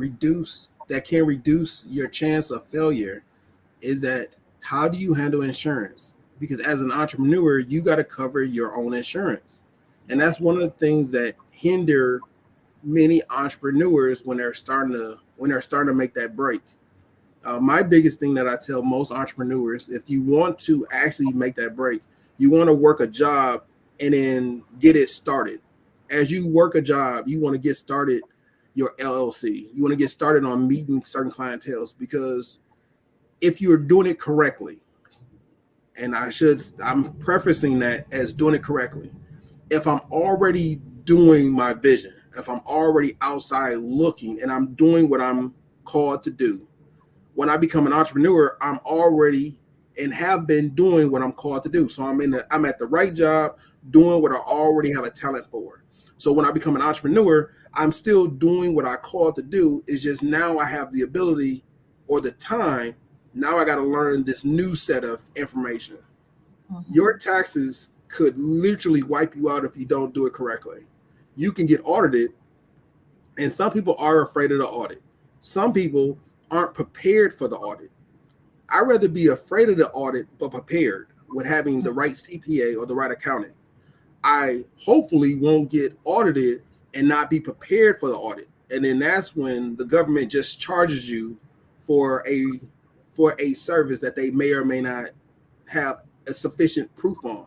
can reduce your chance of failure is that how do you handle insurance? Because as an entrepreneur, you got to cover your own insurance. And that's one of the things that hinder many entrepreneurs when they're starting to make that break. My biggest thing that I tell most entrepreneurs, if you want to actually make that break, you want to work a job and then get it started. As you work a job, you want to get started your LLC. You want to get started on meeting certain clientels, because if you're doing it correctly, and I'm prefacing that as doing it correctly. If I'm already doing my vision, if I'm already outside looking and I'm doing what I'm called to do, when I become an entrepreneur, I'm already and have been doing what I'm called to do. So I'm at the right job doing what I already have a talent for. So when I become an entrepreneur, I'm still doing what I called to do. It's just now I have the ability or the time. Now I got to learn this new set of information. Your taxes could literally wipe you out if you don't do it correctly. You can get audited, and some people are afraid of the audit. Some people aren't prepared for the audit. I'd rather be afraid of the audit but prepared with having the right CPA or the right accountant. I hopefully won't get audited and not be prepared for the audit. And then that's when the government just charges you for a service that they may or may not have a sufficient proof on.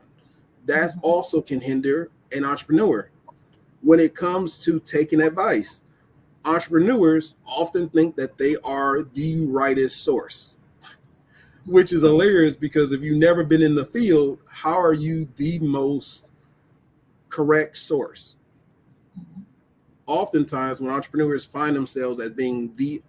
That also can hinder an entrepreneur. When it comes to taking advice, entrepreneurs often think that they are the rightest source, which is hilarious, because if you've never been in the field, how are you the most correct source? Oftentimes when entrepreneurs find themselves as being the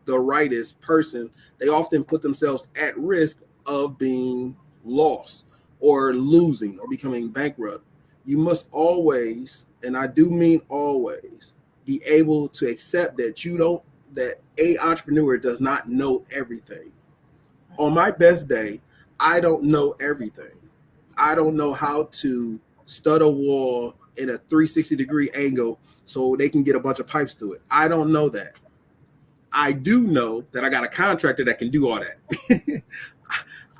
rightest person, they often put themselves at risk of being lost or losing or becoming bankrupt. You must always, and I do mean always, be able to accept that a entrepreneur does not know everything. On my best day, I don't know everything. I don't know how to stud a wall in a 360-degree angle so they can get a bunch of pipes through it. I don't know that. I do know that I got a contractor that can do all that.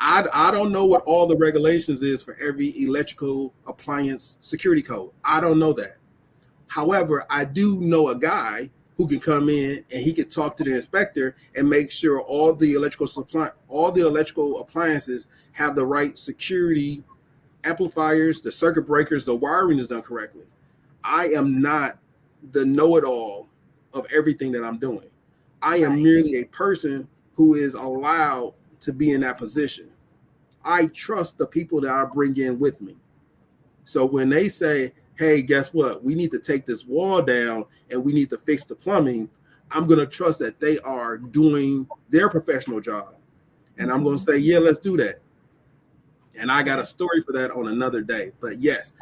I don't know what all the regulations is for every electrical appliance security code. I don't know that. However, I do know a guy who can come in and he can talk to the inspector and make sure all the electrical appliances have the right security amplifiers, the circuit breakers, the wiring is done correctly. I am not the know-it-all of everything that I'm doing. I am merely a person who is allowed to be in that position. I trust the people that I bring in with me. So when they say, hey, guess what? We need to take this wall down and we need to fix the plumbing, I'm going to trust that they are doing their professional job. And I'm going to say, yeah, let's do that. And I got a story for that on another day. But yes,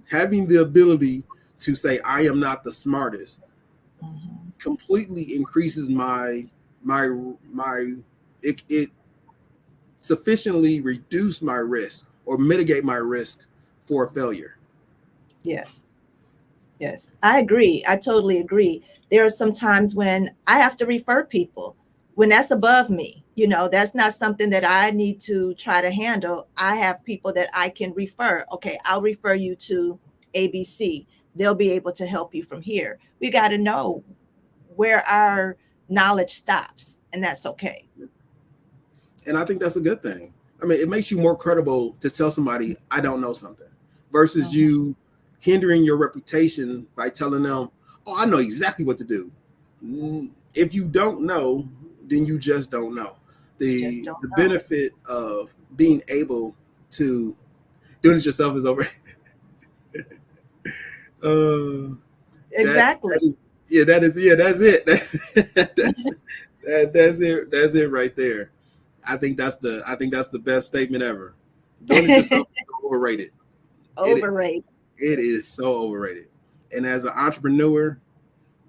having the ability to say I am not the smartest completely increases it sufficiently reduce my risk or mitigate my risk for failure. Yes. I agree. I totally agree. There are some times when I have to refer people when that's above me. That's not something that I need to try to handle. I have people that I can refer. Okay, I'll refer you to ABC. They'll be able to help you from here. We got to know where our knowledge stops, and that's okay. And I think that's a good thing. I mean, it makes you more credible to tell somebody I don't know something versus you hindering your reputation by telling them, oh, I know exactly what to do. If you don't know, then you just don't know. The benefit of being able to doing it yourself is over. Exactly. That's it. That's it right there. I think that's the best statement ever. Doing it yourself is overrated. It is so overrated. And as an entrepreneur,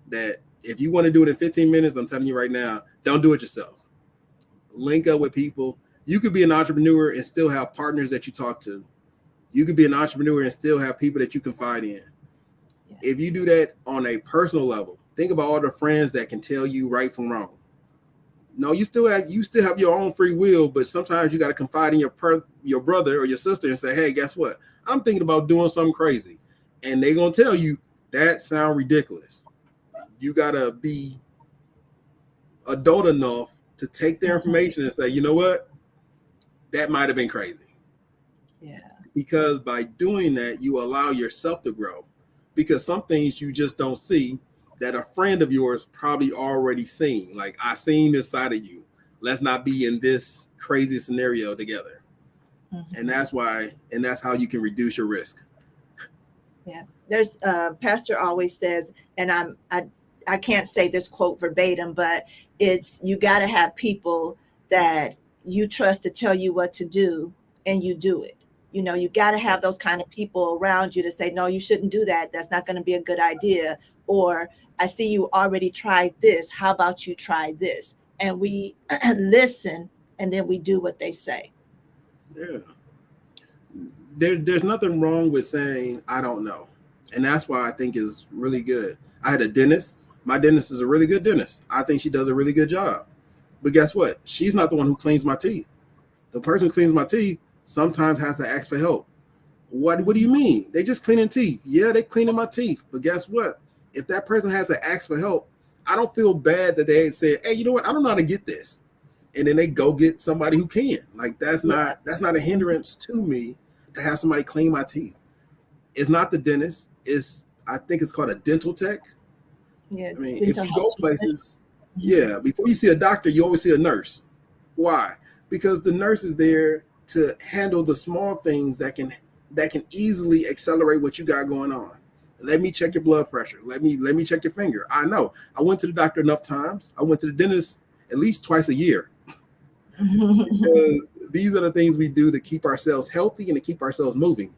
that if you want to do it in 15 minutes, I'm telling you right now, don't do it yourself. Link up with people. You could be an entrepreneur and still have partners that you talk to. You could be an entrepreneur and still have people that you confide in. Yeah. If you do that on a personal level, think about all the friends that can tell you right from wrong. No, you still have your own free will, but sometimes you got to confide in your brother or your sister and say, hey, guess what? I'm thinking about doing something crazy. And they're going to tell you that sounds ridiculous. You got to be adult enough to take their information and say, you know what? That might have been crazy. Yeah. Because by doing that, you allow yourself to grow. Because some things you just don't see that a friend of yours probably already seen. Like, I seen this side of you. Let's not be in this crazy scenario together. And that's how you can reduce your risk. Yeah. There's Pastor always says, and I can't say this quote verbatim, but it's, you got to have people that you trust to tell you what to do and you do it. You got to have those kind of people around you to say, no, you shouldn't do that. That's not going to be a good idea. Or, I see you already tried this. How about you try this? And we listen, and then we do what they say. Yeah. There's nothing wrong with saying, I don't know. And that's why I think is really good. I had a dentist. My dentist is a really good dentist. I think she does a really good job. But guess what? She's not the one who cleans my teeth. The person who cleans my teeth sometimes has to ask for help. What do you mean? They just cleaning teeth. Yeah, they cleaning my teeth. But guess what? If that person has to ask for help, I don't feel bad that they say, hey, you know what? I don't know how to get this. And then they go get somebody who can. Like, that's not a hindrance to me to have somebody clean my teeth. It's not the dentist. I think it's called a dental tech. Yeah. I mean, if you go places, before you see a doctor, you always see a nurse. Why? Because the nurse is there to handle the small things that can easily accelerate what you got going on. Let me check your blood pressure. Let me check your finger. I know. I went to the doctor enough times. I went to the dentist at least twice a year. Because these are the things we do to keep ourselves healthy and to keep ourselves moving.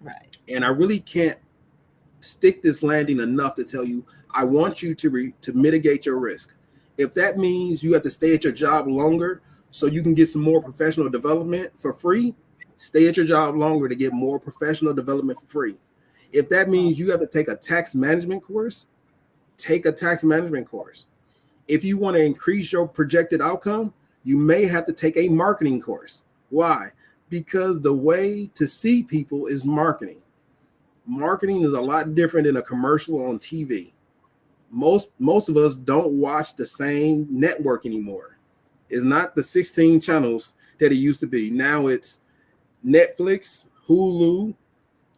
Right. And I really can't stick this landing enough to tell you, I want you to mitigate your risk. If that means you have to stay at your job longer so you can get some more professional development for free, stay at your job longer to get more professional development for free. If that means you have to take a tax management course, take a tax management course. If you want to increase your projected outcome, you may have to take a marketing course. Why? Because the way to see people is marketing. Marketing is a lot different than a commercial on TV. Most of us don't watch the same network anymore. It's not the 16 channels that it used to be. Now it's Netflix, Hulu,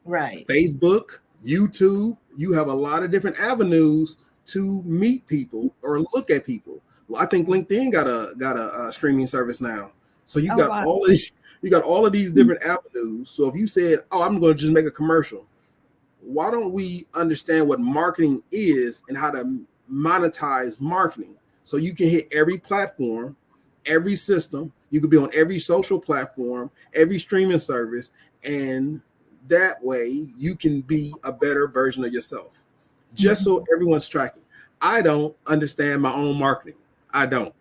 Right. Facebook, YouTube. You have a lot of different avenues to meet people or look at people. Well, I think LinkedIn got a streaming service now. So you Oh, got wow. all of these different avenues. So if you said, "Oh, I'm going to just make a commercial," why don't we understand what marketing is and how to monetize marketing? So you can hit every platform, every system. You could be on every social platform, every streaming service, and that way you can be a better version of yourself. Just so everyone's tracking. I don't understand my own marketing. I don't.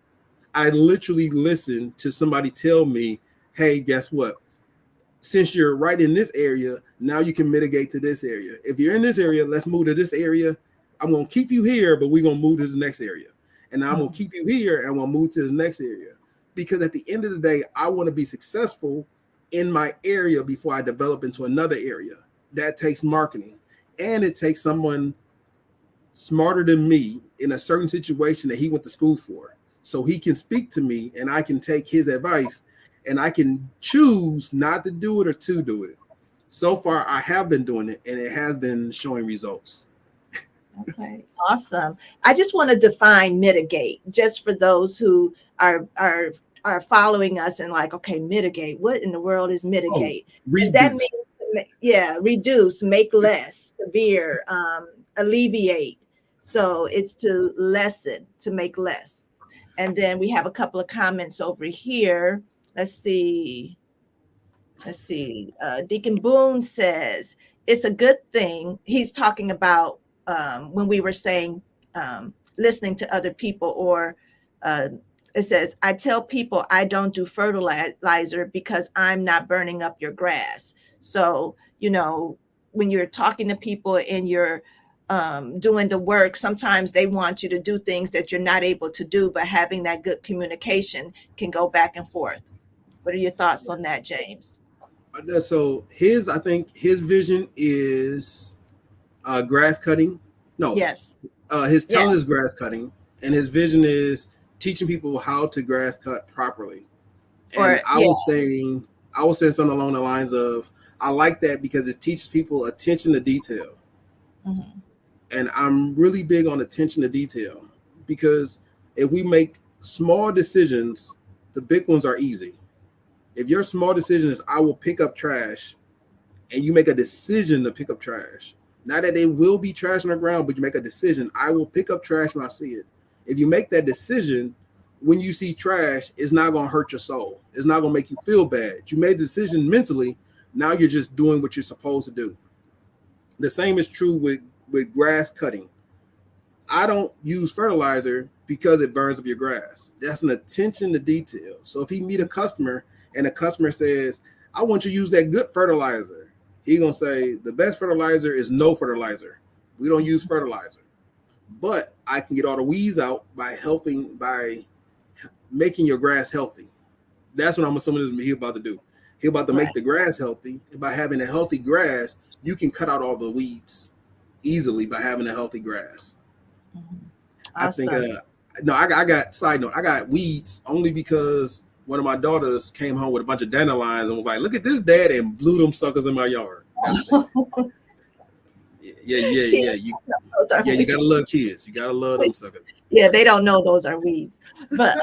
I literally listen to somebody tell me, "Hey, guess what? Since you're right in this area, now you can mitigate to this area. If you're in this area, let's move to this area. I'm going to keep you here, but we're going to move to the next area. And I'm going to keep you here and we'll move to the next area." Because at the end of the day, I want to be successful in my area before I develop into another area. That takes marketing, and it takes someone smarter than me in a certain situation that he went to school for. So he can speak to me and I can take his advice and I can choose not to do it or to do it. So far, I have been doing it and it has been showing results. Okay, awesome. I just want to define mitigate just for those who are following us and like, okay, mitigate. What in the world is mitigate? And that means, reduce, make less, severe, alleviate. So it's to lessen, to make less. And then we have a couple of comments over here. Let's see. Deacon Boone says it's a good thing. He's talking about when we were saying listening to other people, or it says, I tell people I don't do fertilizer because I'm not burning up your grass. So, when you're talking to people and you're doing the work, sometimes they want you to do things that you're not able to do, but having that good communication can go back and forth. What are your thoughts on that, James? So I think his vision is grass cutting. No. Yes. His talent is grass cutting, and his vision is teaching people how to grass cut properly. And I was saying something along the lines of, I like that because it teaches people attention to detail. Mm-hmm. And I'm really big on attention to detail, because if we make small decisions, the big ones are easy. If your small decision is, I will pick up trash, and you make a decision to pick up trash, not that they will be trash on the ground, but you make a decision, I will pick up trash when I see it. If you make that decision, when you see trash, it's not going to hurt your soul. It's not going to make you feel bad. You made a decision mentally. Now you're just doing what you're supposed to do. The same is true with grass cutting. I don't use fertilizer because it burns up your grass. That's an attention to detail. So if he meet a customer and the customer says, I want you to use that good fertilizer, he's going to say, the best fertilizer is no fertilizer. We don't use fertilizer. But I can get all the weeds out by making your grass healthy. That's what I'm assuming he's about to do. He's about to make the grass healthy. By having a healthy grass, you can cut out all the weeds easily by having a healthy grass. Awesome. I think, I got, side note, I got weeds only because one of my daughters came home with a bunch of dandelions and was like, look at this, Dad, and blew them suckers in my yard. Yeah. You gotta love kids. You gotta love them suckers. Yeah, they don't know those are weeds. But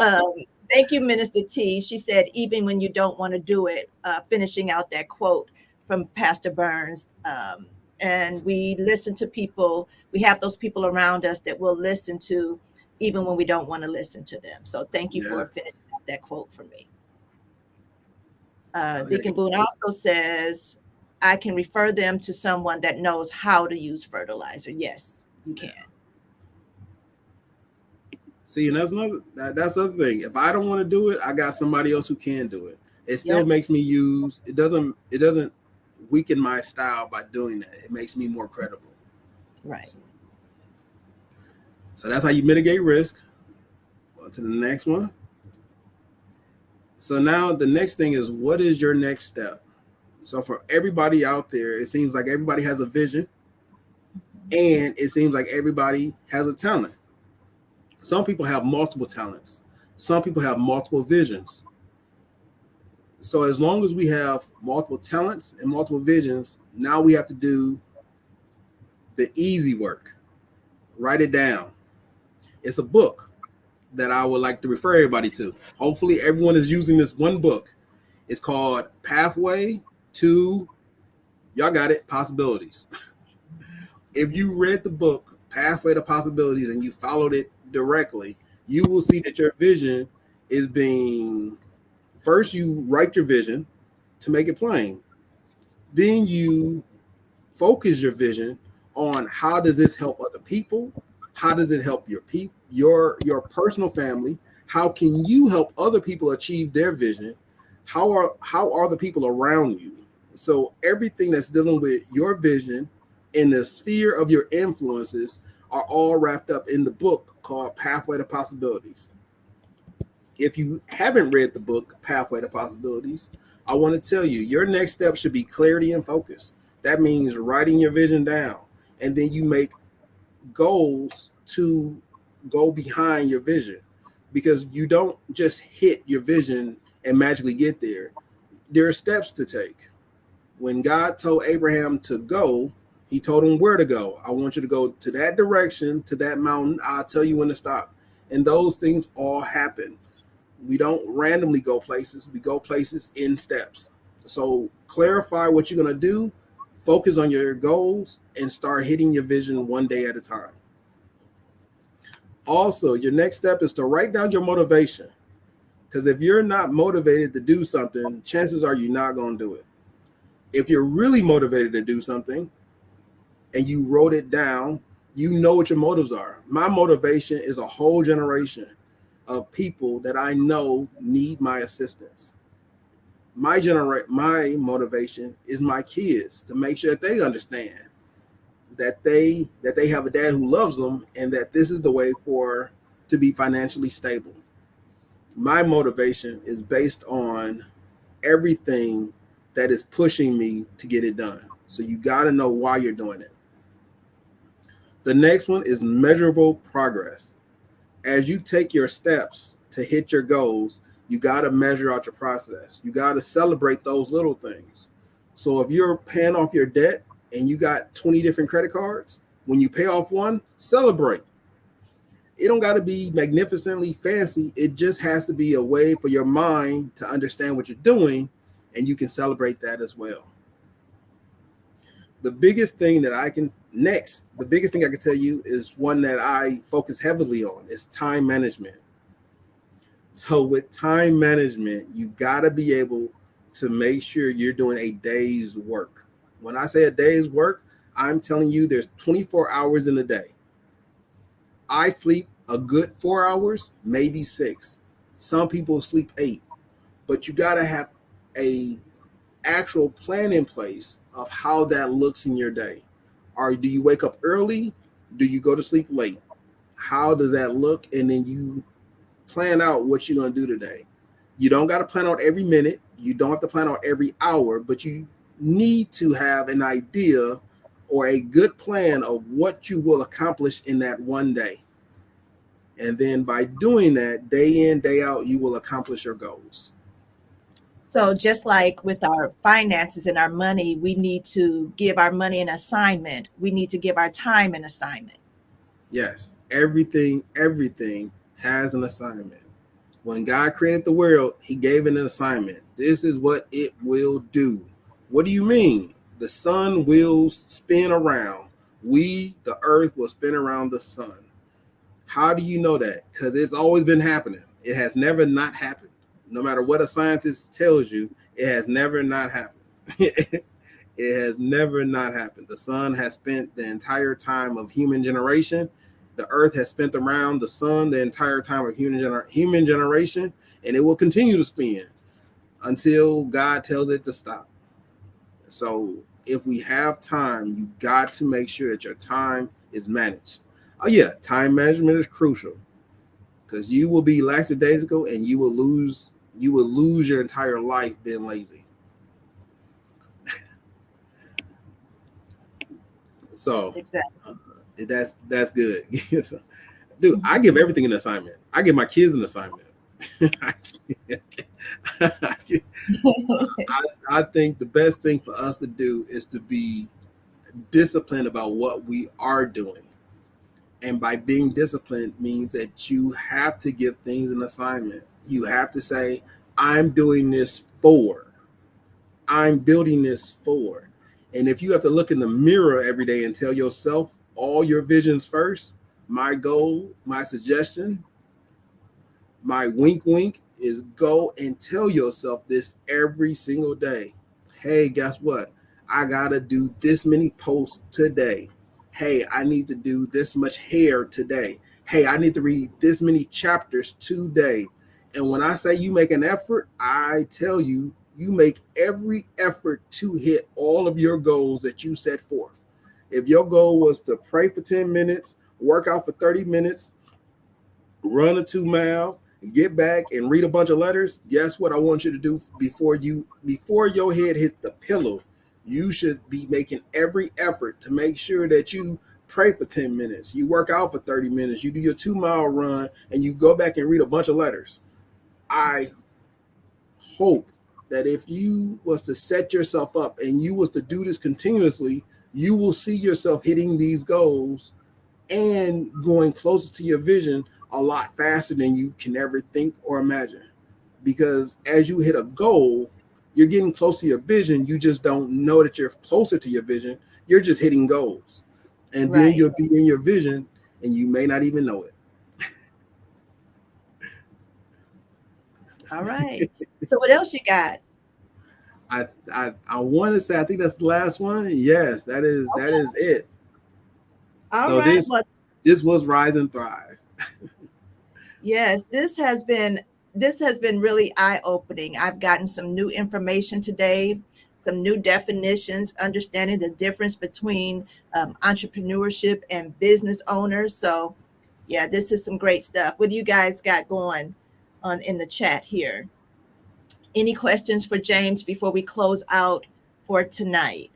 thank you, Minister T. She said, even when you don't want to do it, finishing out that quote from Pastor Burns. And we listen to people. We have those people around us that we'll listen to even when we don't want to listen to them. So thank you for finishing out that quote for me. Deacon Boone also says, I can refer them to someone that knows how to use fertilizer. Yes, you can. See, and that's the other thing. If I don't want to do it, I got somebody else who can do it. It still makes me use. It doesn't weaken my style by doing that. It makes me more credible. Right. So that's how you mitigate risk. On to the next one. So now the next thing is, what is your next step? So for everybody out there, it seems like everybody has a vision, and it seems like everybody has a talent. Some people have multiple talents. Some people have multiple visions. So as long as we have multiple talents and multiple visions, now we have to do the easy work. Write it down. It's a book that I would like to refer everybody to. Hopefully everyone is using this one book. It's called Pathway to, y'all got it, Possibilities. If you read the book Pathway to Possibilities and you followed it directly, you will see that your vision is being, first you write your vision to make it plain. Then you focus your vision on how does this help other people? How does it help your people, your personal family? How can you help other people achieve their vision? How are the people around you? So everything that's dealing with your vision in the sphere of your influences are all wrapped up in the book called Pathway to Possibilities. If you haven't read the book Pathway to Possibilities, I want to tell you your next step should be clarity and focus. That means writing your vision down, and then you make goals to go behind your vision, because you don't just hit your vision and magically get there. There are steps to take. When God told Abraham to go, he told him where to go. I want you to go to that direction, to that mountain. I'll tell you when to stop. And those things all happen. We don't randomly go places. We go places in steps. So clarify what you're going to do, focus on your goals, and start hitting your vision one day at a time. Also, your next step is to write down your motivation. Because if you're not motivated to do something, chances are you're not going to do it. If you're really motivated to do something and you wrote it down, you know what your motives are. My motivation is a whole generation of people that I know need my assistance. My motivation is my kids, to make sure that they understand that they have a dad who loves them, and that this is the way to be financially stable. My motivation is based on everything that is pushing me to get it done. So you got to know why you're doing it. The next one is measurable progress. As you take your steps to hit your goals, you got to measure out your process. You got to celebrate those little things. So if you're paying off your debt and you got 20 different credit cards, when you pay off one, celebrate. It don't got to be magnificently fancy. It just has to be a way for your mind to understand what you're doing, and you can celebrate that as well. The biggest thing I can tell you is one that I focus heavily on, is time management. So with time management, you got to be able to make sure you're doing a day's work. When I say a day's work, I'm telling you there's 24 hours in a day. I sleep a good 4 hours, maybe 6. Some people sleep 8, but you got to have a actual plan in place of how that looks in your day. Or do you wake up early? Do you go to sleep late? How does that look? And then you plan out what you're going to do today. You don't got to plan out every minute. You don't have to plan out every hour, but you need to have an idea or a good plan of what you will accomplish in that one day. And then by doing that, day in, day out, you will accomplish your goals. So just like with our finances and our money, we need to give our money an assignment. We need to give our time an assignment. Yes, everything has an assignment. When God created the world, he gave it an assignment. This is what it will do. What do you mean? The sun will spin around. The earth will spin around the sun. How do you know that? Because it's always been happening. It has never not happened. No matter what a scientist tells you, it has never not happened. It has never not happened. The sun has spent the entire time of human generation. The earth has spent around the sun the entire time of human generation, and it will continue to spin until God tells it to stop. So if we have time, you got to make sure that your time is managed. Oh yeah, time management is crucial, because you will be lackadaisical and you will lose your entire life being lazy. So that's good. Dude, I give everything an assignment. I give my kids an assignment. I think the best thing for us to do is to be disciplined about what we are doing. And by being disciplined means that you have to give things an assignment. You have to say, I'm doing this for, I'm building this for. And if you have to look in the mirror every day and tell yourself all your visions first, my goal, my suggestion, my wink wink is go and tell yourself this every single day. Hey, guess what? I gotta do this many posts today. Hey, I need to do this much hair today. Hey, I need to read this many chapters today. And when I say you make an effort, I tell you, you make every effort to hit all of your goals that you set forth. If your goal was to pray for 10 minutes, work out for 30 minutes, run a 2 mile, get back and read a bunch of letters, guess what I want you to do before your head hits the pillow? You should be making every effort to make sure that you pray for 10 minutes, you work out for 30 minutes, you do your 2 mile run, and you go back and read a bunch of letters. I hope that if you was to set yourself up and you was to do this continuously, you will see yourself hitting these goals and going closer to your vision a lot faster than you can ever think or imagine. Because as you hit a goal, you're getting close to your vision. You just don't know that you're closer to your vision. You're just hitting goals. And then Right. you'll be in your vision and you may not even know it. All right. So what else you got? I want to say, I think that's the last one. Yes, that is it. All So right. Well, this was Rise and Thrive. yes, this has been really eye-opening. I've gotten some new information today, some new definitions, understanding the difference between entrepreneurship and business owners. So, yeah, this is some great stuff. What do you guys got going on in the chat here? Any questions for James before we close out for tonight?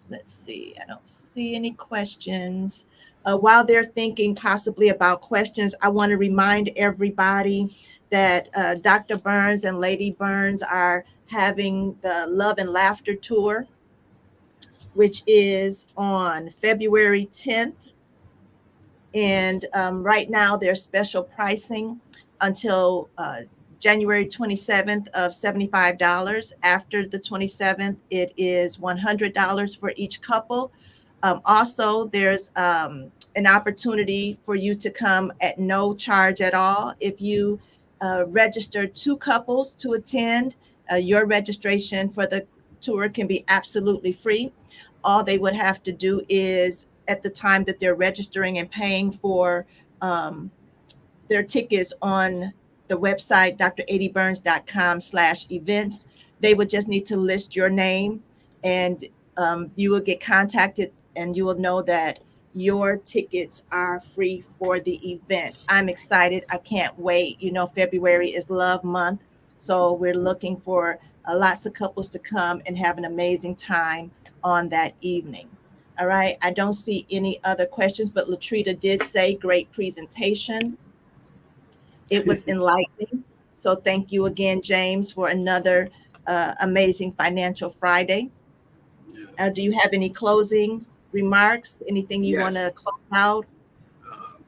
Let's see. I don't see any questions. While they're thinking possibly about questions, I want to remind everybody that Dr. Burns and Lady Burns are having the Love and Laughter Tour, which is on February 10th. And right now, there's special pricing until January 27th of $75. After the 27th, it is $100 for each couple. Also, there's an opportunity for you to come at no charge at all. If you register 2 couples to attend, your registration for the tour can be absolutely free. All they would have to do is, at the time that they're registering and paying for their tickets on the website, dradburns.com/events, they would just need to list your name, and you will get contacted and you will know that your tickets are free for the event. I'm excited. I can't wait. You know, February is Love Month. So we're looking for lots of couples to come and have an amazing time on that evening. All right. I don't see any other questions, but Latrita did say great presentation. It was enlightening. So thank you again, James, for another amazing Financial Friday. Do you have any closing remarks? Anything you want to Yes. close out?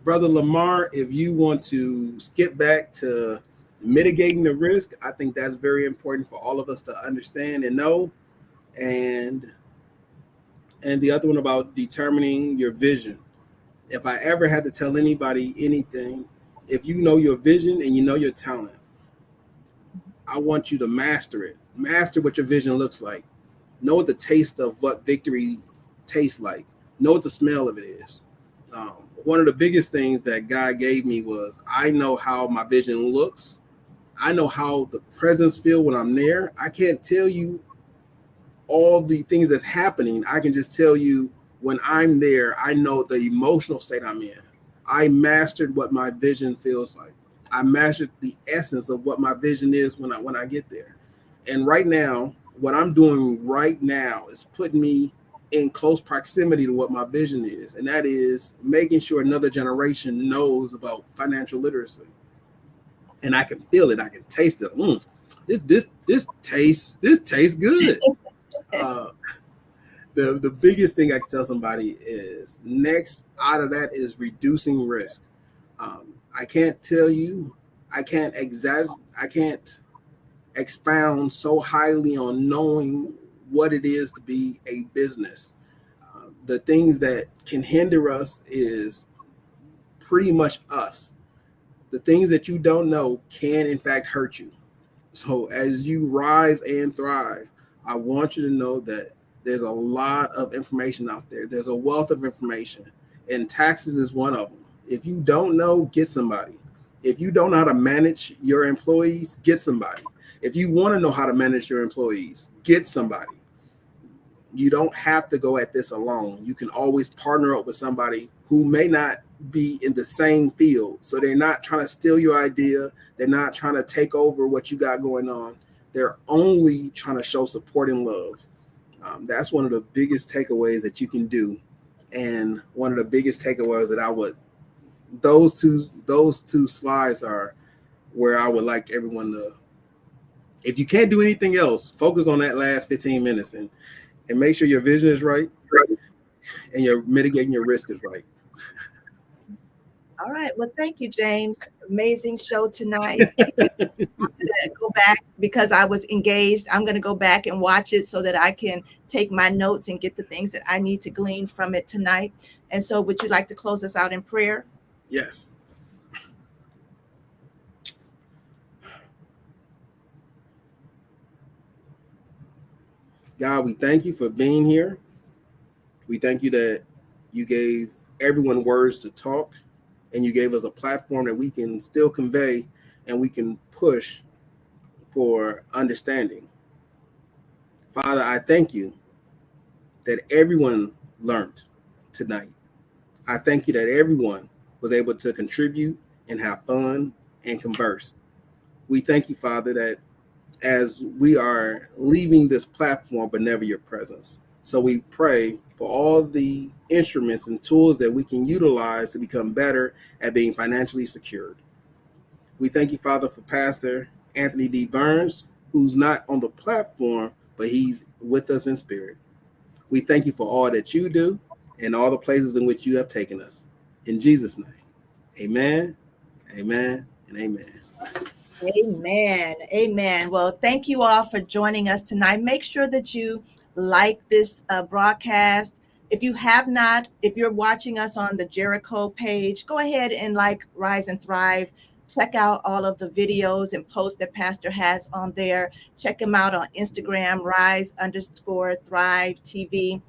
Brother Lamar, if you want to skip back to mitigating the risk, I think that's very important for all of us to understand and know. And the other one about determining your vision. If I ever had to tell anybody anything, if you know your vision and you know your talent, I want you to master it. Master what your vision looks like. Know what the taste of what victory tastes like. Know what the smell of it is. One of the biggest things that God gave me was I know how my vision looks. I know how the presence feel when I'm there. I can't tell you all the things that's happening. I can just tell you when I'm there, I know the emotional state I'm in. I mastered what my vision feels like. I mastered the essence of what my vision is when I get there. And right now, what I'm doing right now is putting me in close proximity to what my vision is, and that is making sure another generation knows about financial literacy. and I can feel it. I can taste it. This tastes good. The biggest thing I can tell somebody is next out of that is reducing risk. I can't tell you, I can't expound so highly on knowing what it is to be a business. The things that can hinder us is pretty much us. The things that you don't know can in fact hurt you. So as you rise and thrive, I want you to know that there's a lot of information out there. There's a wealth of information, and taxes is one of them. If you don't know, get somebody. If you don't know how to manage your employees, get somebody. If you want to know how to manage your employees, get somebody. You don't have to go at this alone. You can always partner up with somebody who may not be in the same field. So they're not trying to steal your idea. They're not trying to take over what you got going on. They're only trying to show support and love. That's one of the biggest takeaways that you can do. And one of the biggest takeaways that those two slides are where I would like everyone to, if you can't do anything else, focus on that last 15 minutes and make sure your vision is right and you're mitigating your risk is right. All right. Well, thank you, James. Amazing show tonight. I'm gonna go back because I was engaged. I'm going to go back and watch it so that I can take my notes and get the things that I need to glean from it tonight. And so would you like to close us out in prayer? Yes. God, we thank you for being here. We thank you that you gave everyone words to talk, and you gave us a platform that we can still convey and we can push for understanding. Father, I thank you that everyone learned tonight. I thank you that everyone was able to contribute and have fun and converse. We thank you, Father, that as we are leaving this platform, but never your presence. So we pray for all the instruments and tools that we can utilize to become better at being financially secured. We thank you, Father, for Pastor Anthony D. Burns, who's not on the platform, but he's with us in spirit. We thank you for all that you do and all the places in which you have taken us. In Jesus' name, amen, amen, and amen. Amen. Amen. Well, thank you all for joining us tonight. Make sure that you like this broadcast. If you have not, if you're watching us on the Jericho page, go ahead and like Rise and Thrive. Check out all of the videos and posts that Pastor has on there. Check him out on Instagram, Rise_Thrive TV,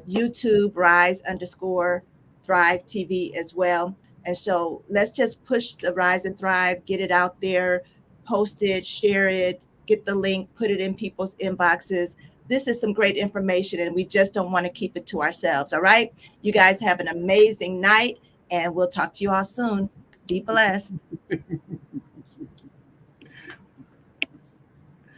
YouTube, Rise_Thrive TV as well. And so let's just push the Rise and Thrive, get it out there, post it, share it, get the link, put it in people's inboxes. This is some great information, and we just don't want to keep it to ourselves. All right. You guys have an amazing night, and we'll talk to you all soon. Be blessed.